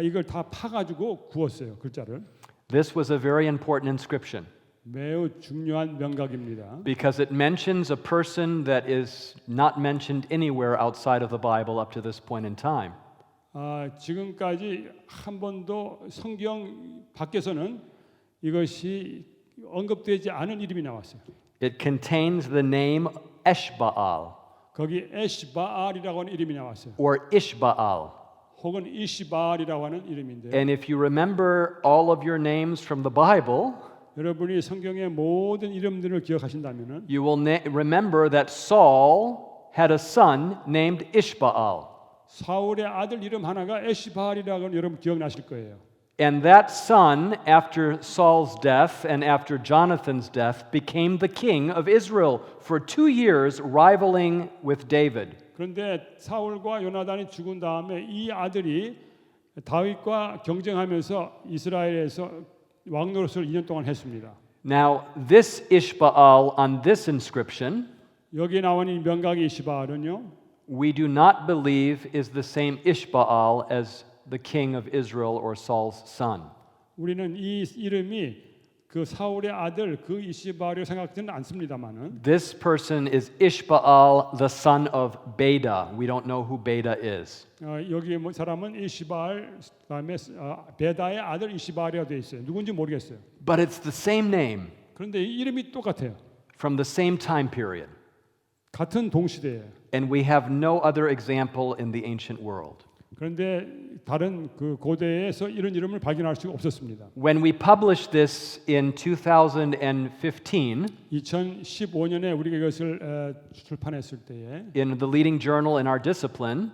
이걸 다 파가지고 구웠어요. 글자를. This was a very important inscription 매우 중요한 명각입니다. because it mentions a person that is not mentioned anywhere outside of the Bible up to this point in time. 지금까지 한 번도 성경 밖에서는 이것이 언급되지 않은 이름이 나왔어요. It contains the name Eshbaal 거기 에시바알이라고 하는 이름이 나왔어요. or Ishbaal. 혹은 이시바알이라고 하는 이름인데요. And if you remember all of your names from the Bible, 여러분이 성경의 모든 이름들을 기억하신다면은 you will remember that Saul had a son named Ishbaal. 사울의 아들 이름 하나가 에시바알이라고 하는 여러분 기억나실 거예요. And that son, after Saul's death and after Jonathan's death, became the king of Israel for 2 years, rivaling with David. 그런데 사울과 요나단이 죽은 다음에 이 아들이 다윗과 경쟁하면서 이스라엘에서 왕 노릇을 2년 동안 했습니다. Now, this Ishbaal on this inscription, 여기 나온 이 명각의 이시바알은요, we do not believe is the same Ishbaal as the king of Israel or Saul's son. 우리는 이 이름이 그 사울의 아들 그 이시바알이라고 생각지는 않습니다만은 This person is Ishbaal, the son of Beda. We don't know who Beda is. 여기 뭐 사람은 이시바알 그다음에 베다의 아들 이시바알이라고 되어 있어요. 누군지 모르겠어요. But it's the same name 그런데 이 이름이 똑같아요. from the same time period. 같은 동시대에. And we have no other example in the ancient world. 그런데 다른 그 고대에서 이런 이름을 발견할 수가 없었습니다. When we published this in 2015 2015년에 우리가 이것을 출판했을 때에 in the leading journal in our discipline,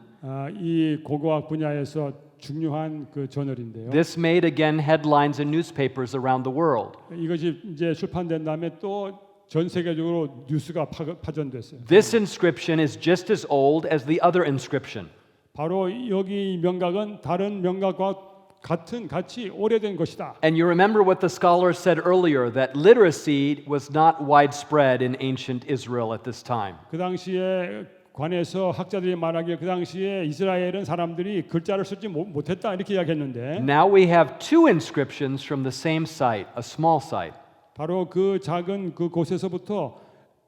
이 고고학 분야에서 중요한 그 저널인데요. this made again headlines in newspapers around the world. 이것이 이제 출판된 다음에 또 전 세계적으로 뉴스가 파전됐어요. This inscription is just as old as the other inscription. 바로 여기 이 명각은 다른 명각과 같이 오래된 것이다. And you remember what the scholars said earlier, that literacy was not widespread in ancient Israel at this time. 그 당시에 관해서 학자들이 말하기에 그 당시에 이스라엘은 사람들이 글자를 쓰지 못했다 이렇게 이야기했는데 Now we have two inscriptions from the same site, a small site. 바로 그 작은 그 곳에서부터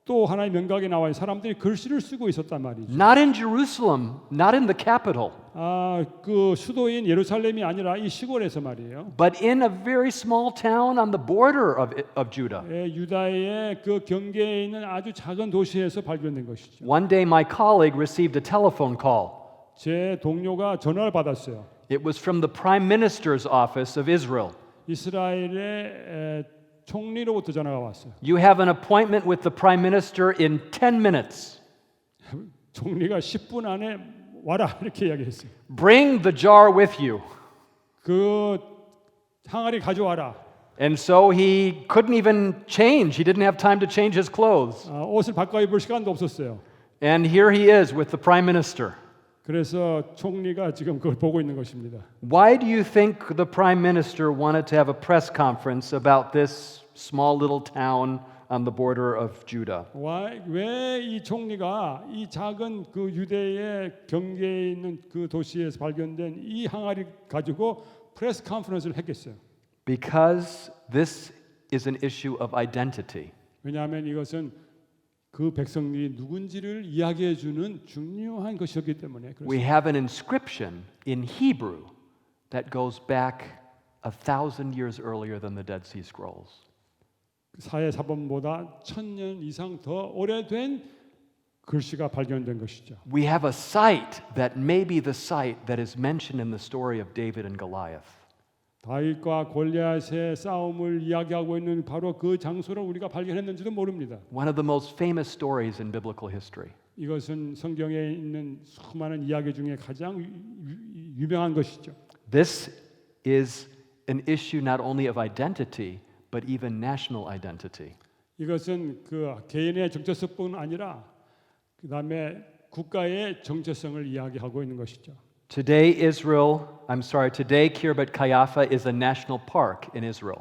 또 하나의 명각이 나와요. 사람들이 글씨를 쓰고 있었단 말이죠. Not in Jerusalem, not in the capital, 그 수도인 예루살렘이 아니라 이 시골에서 말이에요. but in a very small town on the border of Judah. 유다의 그 경계에 있는 아주 작은 도시에서 발견된 것이죠. One day my colleague received a telephone call. 제 동료가 전화를 받았어요. It was from the Prime Minister's office of Israel. 이스라엘의 총리로부터 전화가 왔어요. You have an appointment with the Prime Minister in 10 minutes. 총리가 10분 안에 와라 이렇게 이야기했어요. Bring the jar with you. 그 항아리 가져와라. And so he couldn't even change. He didn't have time to change his clothes. 옷을 바꿔 입을 시간도 없었어요. And here he is with the Prime Minister. 그래서 총리가 지금 그걸 보고 있는 것입니다. Why do you think the Prime Minister wanted to have a press conference about this small little town on the border of Judah? 왜 이 총리가 이 작은 그 유대의 경계에 있는 그 도시에서 발견된 이 항아리 가지고 프레스 컨퍼런스를 했겠어요? Because this is an issue of identity. 왜냐하면 이것은 그 백성들이 누군지를 이야기해 주는 중요한 것이었기 때문에 그렇습니다. We have an inscription in Hebrew that goes back 1,000 years earlier than the Dead Sea Scrolls. 사회 사본보다 1000년 이상 더 오래된 글씨가 발견된 것이죠. We have a site that may be the site that is mentioned in the story of David and Goliath. 다윗과 골리앗의 싸움을 이야기하고 있는 바로 그 장소를 우리가 발견했는지도 모릅니다. One of the most famous stories in biblical history. 이것은 성경에 있는 수많은 이야기 중에 가장 유명한 것이죠. This is an issue not only of identity, but even national identity. 이것은 그 개인의 정체성뿐 아니라 그 다음에 국가의 정체성을 이야기하고 있는 것이죠. Today, Kirbet Kaiafa is a national park in Israel.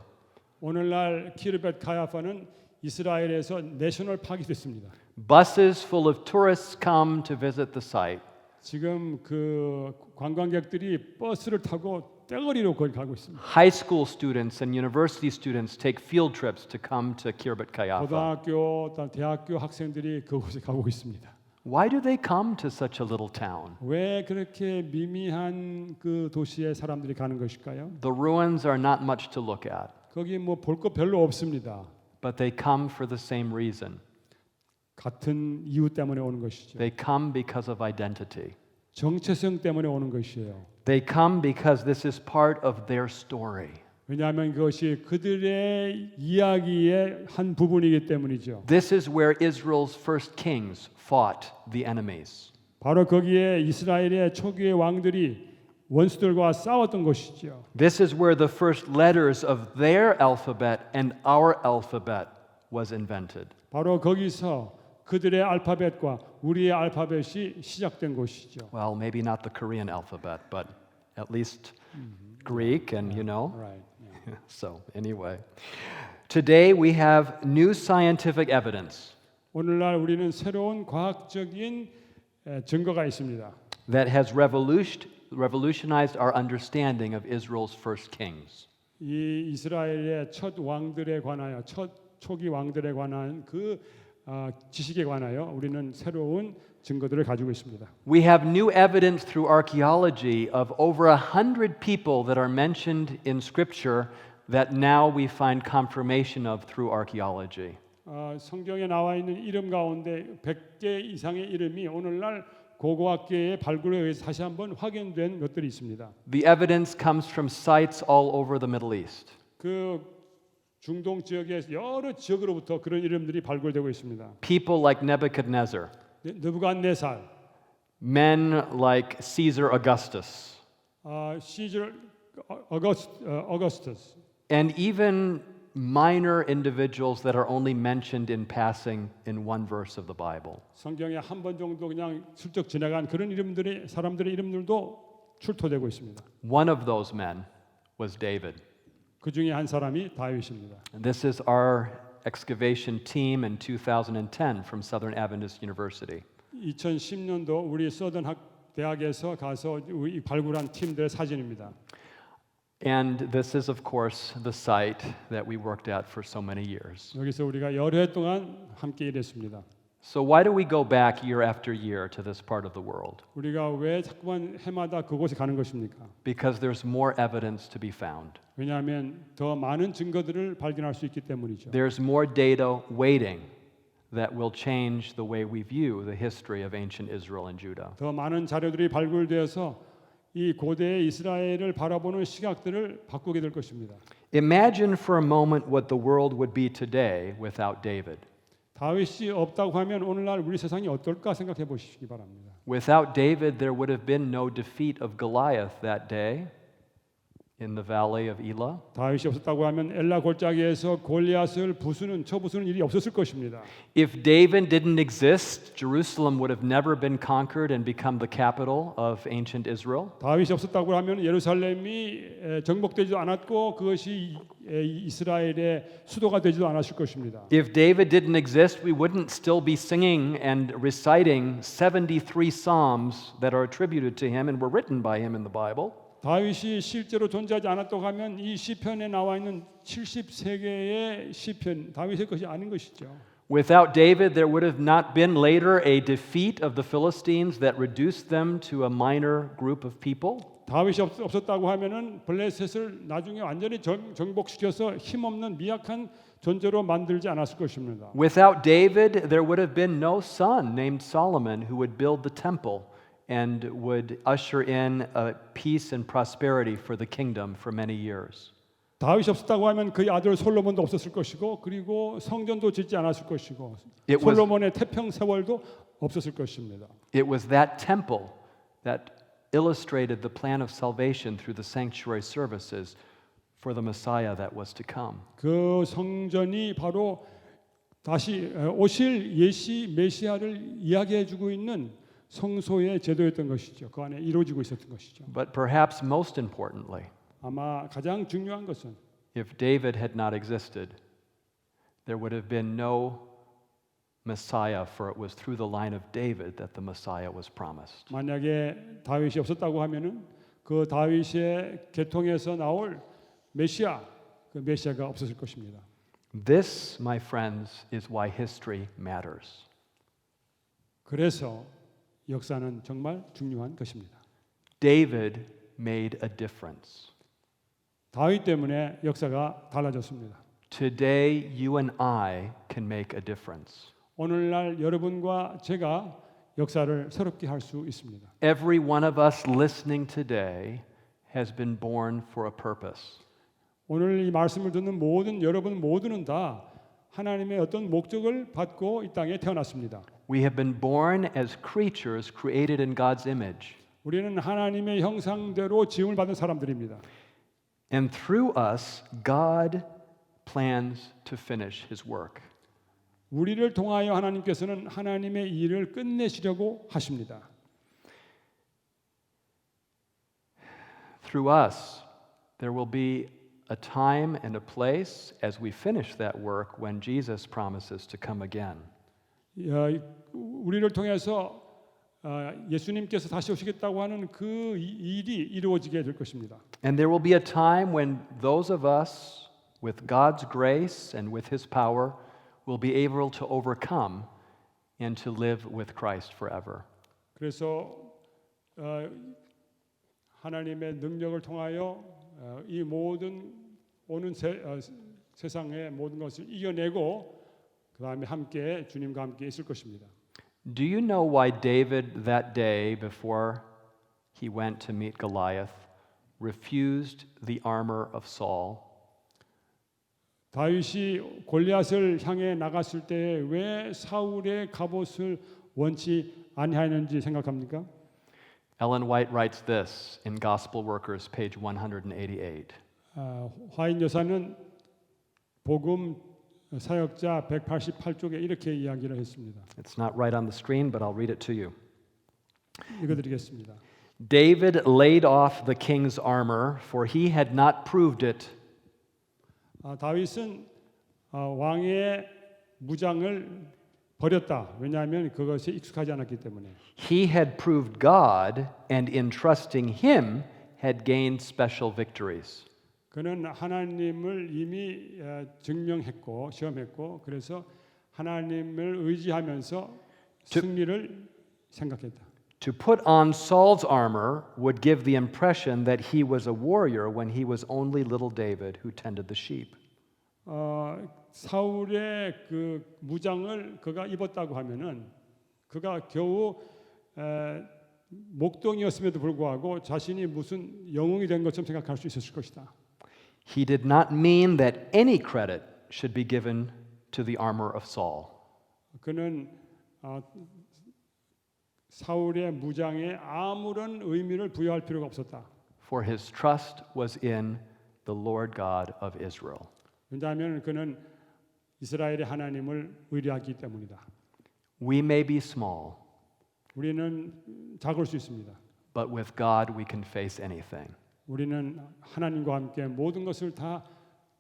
오늘날 키르벳 카야파는 이스라엘에서 내셔널 파크가 됐습니다. Buses full of tourists come to visit the site. 지금 그 관광객들이 버스를 타고 떼거리로 거기 가고 있습니다. High school students and university students take field trips to come to Kirbet Kaiafa. 고등학교, 대학교 학생들이 그곳에 가고 있습니다. Why do they come to such a little town? 왜 그렇게 미미한 그 도시에 사람들이 가는 것일까요? The ruins are not much to look at, 거기 뭐 볼 거 별로 없습니다. but they come for the same reason. 같은 이유 때문에 오는 것이죠. They come because of identity. 정체성 때문에 오는 것이에요. They come because this is part of their story. 왜냐하면 그것이 그들의 이야기의 한 부분이기 때문이죠. This is where Israel's first kings fought the enemies. 바로 거기에 이스라엘의 초기의 왕들이 원수들과 싸웠던 것이죠. This is where the first letters of their alphabet and our alphabet was invented. 바로 거기서 그들의 알파벳과 우리의 알파벳이 시작된 곳이죠. Well, maybe not the Korean alphabet, but at least Greek and Right. So anyway, today we have new scientific evidence 오늘날 우리는 새로운 과학적인 증거가 있습니다. that has revolutionized our understanding of Israel's first kings. 이 이스라엘의 첫 왕들에 관하여 첫 초기 왕들에 관한 그 지식에 관하여 우리는 새로운 증거들을 가지고 있습니다. We have new evidence through archaeology of over 100 people that are mentioned in Scripture that now we find confirmation of through archaeology. 성경에 나와 있는 이름 가운데 100개 이상의 이름이 오늘날 고고학계의 발굴에 의해서 다시 한번 확인된 것들이 있습니다. The evidence comes from sites all over the Middle East. 그 중동 지역의 여러 지역으로부터 그런 이름들이 발굴되고 있습니다. People like Nebuchadnezzar, 느부갓네살, men like Caesar Augustus, 시저 어거스터스, and even minor individuals that are only mentioned in passing in one verse of the Bible. 성경에 한 번 정도 그냥 슬쩍 지나간 그런 이름들이 사람들의 이름들도 출토되고 있습니다. One of those men was David. 그 중에 한 사람이 다윗입니다. And this is our excavation team in 2010 from Southern Adventist University. 2010년도 우리 서던 대학에서 가서 발굴한 팀들의 사진입니다. And this is, of course, the site that we worked at for so many years. 여기서 우리가 여러 해 동안 함께 일했습니다. So why do we go back year after year to this part of the world? 우리가 왜 자꾸만 해마다 그곳에 가는 것입니까? Because there's more evidence to be found. 왜냐하면 더 많은 증거들을 발견할 수 있기 때문이죠. There's more data waiting that will change the way we view the history of ancient Israel and Judah. 더 많은 자료들이 발굴되어서 이 고대의 이스라엘을 바라보는 시각들을 바꾸게 될 것입니다. Imagine for a moment what the world would be today without David. 다윗이 없다고 하면 오늘날 우리 세상이 어떨까 생각해 보시기 바랍니다. Without David, there would have been no defeat of Goliath that day in the valley of Elah. 다윗이 없었다고 하면 엘라 골짜기에서 골리앗을 쳐부수는 일이 없었을 것입니다. If David didn't exist, Jerusalem would have never been conquered and become the capital of ancient Israel. 다윗이 없었다고 하면 예루살렘이 정복되지도 않았고 그것이 이스라엘의 수도가 되지도 않았을 것입니다. If David didn't exist, we wouldn't still be singing and reciting 73 psalms that are attributed to him and were written by him in the Bible. 다윗이 실제로 존재하지 않았다고 하면 이 시편에 나와 있는 73개의 시편 다윗의 것이 아닌 것이죠. Without David, there would have not been later a defeat of the Philistines that reduced them to a minor group of people. 다윗이 없었다고 하면은 블레셋을 나중에 완전히 정복시켜서 힘없는 미약한 존재로 만들지 않았을 것입니다. Without David, there would have been no son named Solomon who would build the temple and would usher in a peace and prosperity for the kingdom for many years. 다윗이 없었다고 하면 그의 아들 솔로몬도 없었을 것이고 그리고 성전도 짓지 않았을 것이고 It was- 솔로몬의 태평 세월도 없었을 것입니다. It was that temple that illustrated the plan of salvation through the sanctuary services for the Messiah that was to come. 그 성전이 바로 다시 오실 메시아를 이야기해 주고 있는 성소의 제도였던 것이죠. 그 안에 이루어지고 있었던 것이죠. But perhaps most importantly, 아마 가장 중요한 것은 if David had not existed, there would have been no Messiah, for it was through the line of David that the Messiah was promised. 만약에 다윗이 없었다고 하면은 그 다윗의 계통에서 나올 그 메시아가 없었을 것입니다. This, my friends, is why history matters. 그래서 역사는 정말 중요한 것입니다. David made a difference. 다윗 때문에 역사가 달라졌습니다. Today, you and I can make a difference. 오늘날 여러분과 제가 역사를 새롭게 할 수 있습니다. Every one of us listening today has been born for a purpose. 오늘 이 말씀을 듣는 여러분 모두는 다 하나님의 어떤 목적을 받고 이 땅에 태어났습니다. We have been born as creatures created in God's image. 우리는 하나님의 형상대로 지음을 받은 사람들입니다. And through us, God plans to finish his work. 우리를 통하여 하나님께서는 하나님의 일을 끝내시려고 하십니다. Through us, there will be a time and a place as we finish that work when Jesus promises to come again. 우리를 통해서 예수님께서 다시 오시겠다고 하는 그 일이 이루어지게 될 것입니다. And there will be a time when those of us with God's grace and with his power will be able to overcome and to live with Christ forever. 그래서 하나님의 능력을 통하여 이 모든 오는 세상의 모든 것을 이겨내고 그 다음에 함께 주님과 함께 있을 것입니다. Do you know why David that day before he went to meet Goliath refused the armor of Saul? 다윗이 골리앗을 향해 나갔을 때 왜 사울의 갑옷을 원치 아니하였는지 생각합니까? Ellen White writes this in Gospel Workers, page 188. 화인 여사는 복음 사역자 188쪽에 이렇게 이야기를 했습니다. It's not right on the screen, but I'll read it to you. 읽어드리겠습니다. David laid off the king's armor, for he had not proved it. 다윗은 왕의 무장을 버렸다. 왜냐하면 그것이 익숙하지 않았기 때문에. He had proved God, and in trusting him, had gained special victories. 그는 하나님을 이미 증명했고 시험했고 그래서 하나님을 의지하면서 승리를 생각했다. To put on Saul's armor would give the impression that he was a warrior when he was only little David who tended the sheep. 사울의 그 무장을 그가 입었다고 하면은 그가 겨우 목동이었음에도 불구하고 자신이 무슨 영웅이 된 것처럼 생각할 수 있었을 것이다. He did not mean that any credit should be given to the armor of Saul. 그는 사울의 무장에 아무런 의미를 부여할 필요가 없었다. For his trust was in the Lord God of Israel. 왜냐하면 그는 이스라엘의 하나님을 의뢰하기 때문이다. We may be small, 우리는 작을 수 있습니다. but with God we can face anything. 우리는 하나님과 함께 모든 것을 다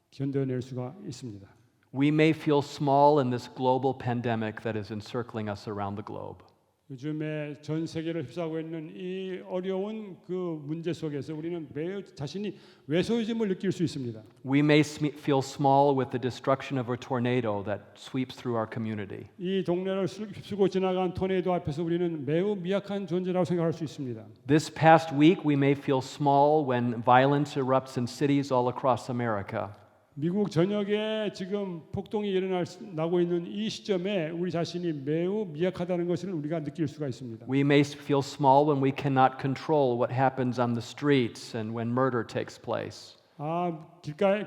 견뎌낼 수가 있습니다. We may feel small in this global pandemic that is encircling us around the globe. 요즘에 전 세계를 휩싸고 있는 이 어려운 그 문제 속에서 우리는 매우 자신이 외소해짐을 느낄 수 있습니다. We may feel small with the destruction of a tornado that sweeps through our community. 이 동네를 휩쓰고 지나간 토네이도 앞에서 우리는 매우 미약한 존재라고 생각할 수 있습니다. This past week, we may feel small when violence erupts in cities all across America. 미국 전역에 지금 폭동이 일어나고 있는 이 시점에 우리 자신이 매우 미약하다는 것을 우리가 느낄 수가 있습니다. We may feel small when we cannot control what happens on the streets and when murder takes place.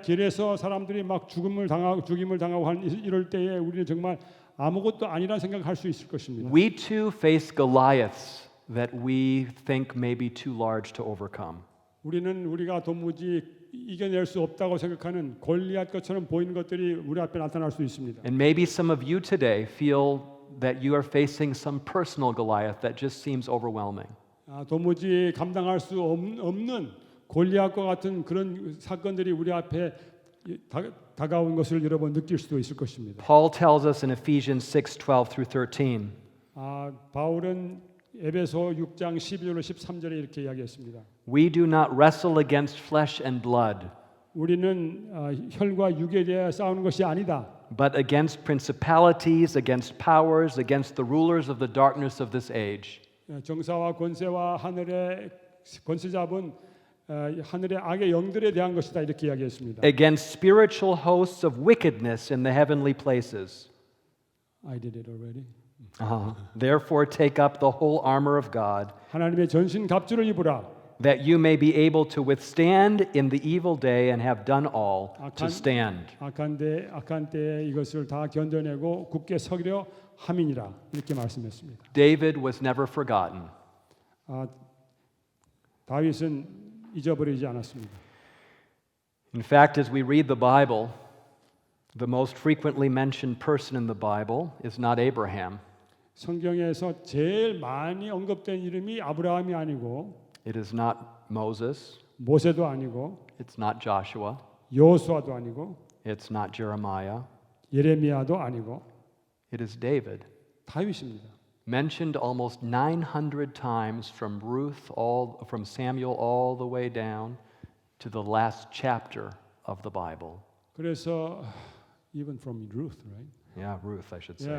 길에서 사람들이 막 죽임을 당하고 하는 이럴 때에 우리는 정말 아무것도 아니라는 생각할 수 있을 것입니다. We too face Goliaths that we think may be too large to overcome. 우리가 도무지 이겨낼 수 없다고 생각하는 골리앗 것처럼 보이는 것들이 우리 앞에 나타날 수 있습니다. And maybe some of you today feel that you are facing some personal Goliath that just seems overwhelming. 도무지 감당할 수 없는 골리앗과 같은 그런 사건들이 우리 앞에 다가온 것을 여러분 느낄 수도 있을 것입니다. Paul tells us in Ephesians 6:12 through 13. 바울은 에베소 6장 12절로 13절에 이렇게 이야기했습니다. We do not wrestle against flesh and blood, 우리는 혈과 육에 대해 싸우는 것이 아니다. but against principalities, against powers, against the rulers of the darkness of this age, 정사와 권세와 하늘의 권세 잡은 하늘의 악의 영들에 대한 것이다 이렇게 이야기했습니다. against spiritual hosts of wickedness in the heavenly places. I did it already. Therefore take up the whole armor of God, 하나님의 전신 갑주를 입으라. that you may be able to withstand in the evil day and have done all to stand. 악한 때에 이것을 다 견뎌내고 굳게 서기려 함이니라 이렇게 말씀했습니다. David was never forgotten. 다윗은 잊어버리지 않았습니다. In fact, as we read the Bible, the most frequently mentioned person in the Bible is not Abraham. 성경에서 제일 많이 언급된 이름이 아브라함이 아니고 It is not Moses. 모세도 아니고 It's not Joshua. 여호수아도 아니고 It's not Jeremiah. 예레미야도 아니고 It is David. 다윗입니다. Mentioned almost 900 times from from Samuel all the way down to the last chapter of the Bible. 그래서 even from Ruth, right? Yeah, Ruth, I should say.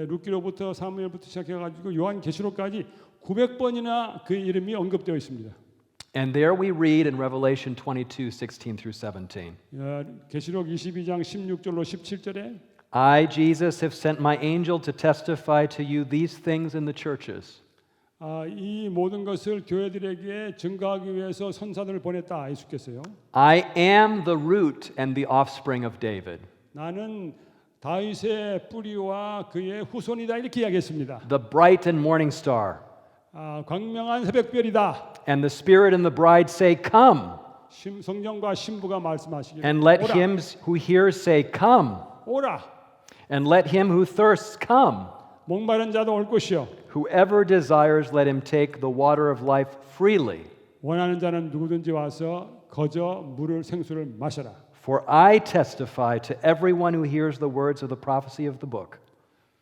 룻기로부터 사무엘부터 시작해가지고 요한계시록까지 900번이나 그 이름이 언급되어 있습니다. And there we read in Revelation 22:16 through 17. 계시록 22장 16절로 17절에 I, Jesus, have sent my angel to testify to you these things in the churches. 이 모든 것을 교회들에게 증거하기 위해서 선사들을 보냈다 예수께서요. I am the root and the offspring of David. 나는 다윗의 뿌리와 그의 후손이다 이렇게 이야기했습니다. The bright and morning star. 광명한 새벽별이다. And the Spirit and the bride say, Come. 성령과 신부가 말씀하시기를 And let 오라, him who hears say, Come. 오라. And let him who thirsts come. 목마른 자도 올 것이요 Whoever desires, let him take the water of life freely. 원하는 자는 누구든지 와서 거저 물을 생수를 마셔라. For I testify to everyone who hears the words of the prophecy of the book.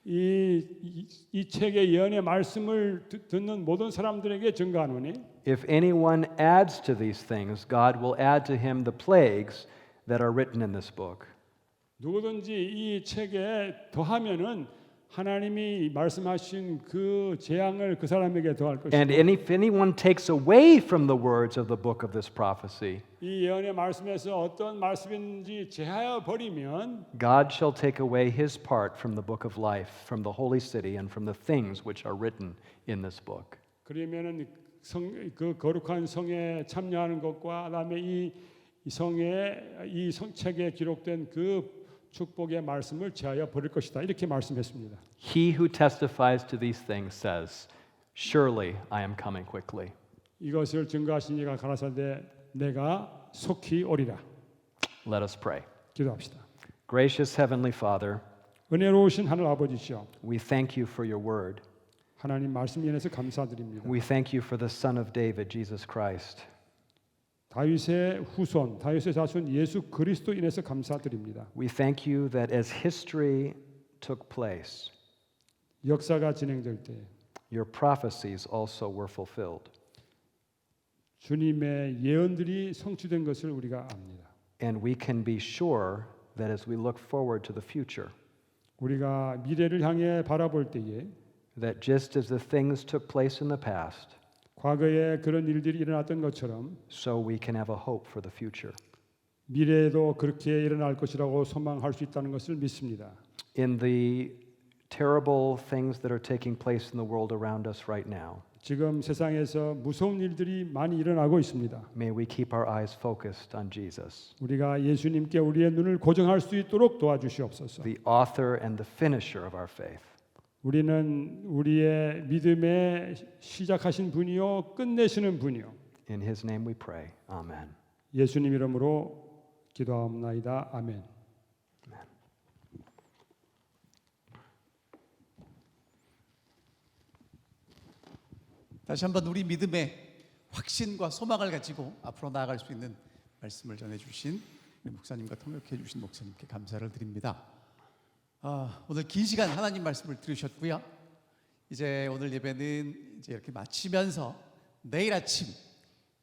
이 책의 예언의 말씀을 듣는 모든 사람들에게 증거하노니 If anyone adds to these things, God will add to him the plagues that are written in this book. 누구든지 이 책에 더하면은 하나님이 말씀하신 그 재앙을 그 사람에게 더할 And 것이고 if anyone takes away from the words of the book of this prophecy, 이 예언의 말씀에서 어떤 말씀인지 제하여 버리면 God shall take away his part from the book of life, from the holy city, and from the things which are written in this book. 그러면은 그 거룩한 성에 참여하는 것과 그다음에 이 책에 기록된 그 축복의 말씀을 제하여 버릴 것이다. 이렇게 말씀했습니다. He who testifies to these things says, Surely I am coming quickly. 이것을 증거하신 이가 가라사대 내가 속히 오리라. Let us pray. 기도합시다. Gracious Heavenly Father, 은혜로우신 하늘 아버지시여, we thank you for your word. 하나님 말씀 인해서 감사드립니다. We thank you for the Son of David, Jesus Christ. 다윗의 후손, 다윗의 자손 예수 그리스도 인해서 감사드립니다. We thank you that as history took place, 역사가 진행될 때 your prophecies also were fulfilled. 주님의 예언들이 성취된 것을 우리가 압니다. And we can be sure that as we look forward to the future, 우리가 미래를 향해 바라볼 때에 that just as the things took place in the past, 과거에 그런 일들이 일어났던 것처럼 so we can have a hope for the future. 미래에도 그렇게 일어날 것이라고 소망할 수 있다는 것을 믿습니다. In the terrible things that are taking place in the world around us right now, 지금 세상에서 무서운 일들이 많이 일어나고 있습니다. may we keep our eyes focused on Jesus, 우리가 예수님께 우리의 눈을 고정할 수 있도록 도와주시옵소서. the author and the finisher of our faith. 우리는 우리의 믿음에 시작하신 분이요 끝내시는 분이요. In his name we pray. Amen. 예수님 이름으로 기도하옵나이다. 아멘. 다시 한번 우리 믿음의 확신과 소망을 가지고 앞으로 나아갈 수 있는 말씀을 전해주신 목사님과 통역해 주신 목사님께 감사를 드립니다. 오늘 긴 시간 하나님 말씀을 들으셨고요. 이제 오늘 예배는 이제 이렇게 마치면서 내일 아침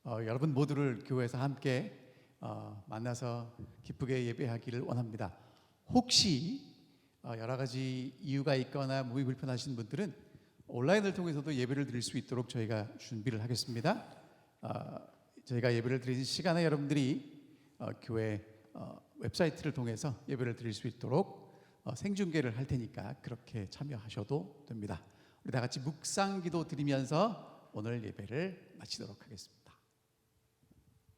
여러분 모두를 교회에서 함께 만나서 기쁘게 예배하기를 원합니다. 혹시 여러 가지 이유가 있거나 몸이 불편하신 분들은 온라인을 통해서도 예배를 드릴 수 있도록 저희가 준비를 하겠습니다. 저희가 예배를 드리는 시간에 여러분들이 교회 웹사이트를 통해서 예배를 드릴 수 있도록 생중계를 할 테니까 그렇게 참여하셔도 됩니다. 우리 다 같이 묵상기도 드리면서 오늘 예배를 마치도록 하겠습니다.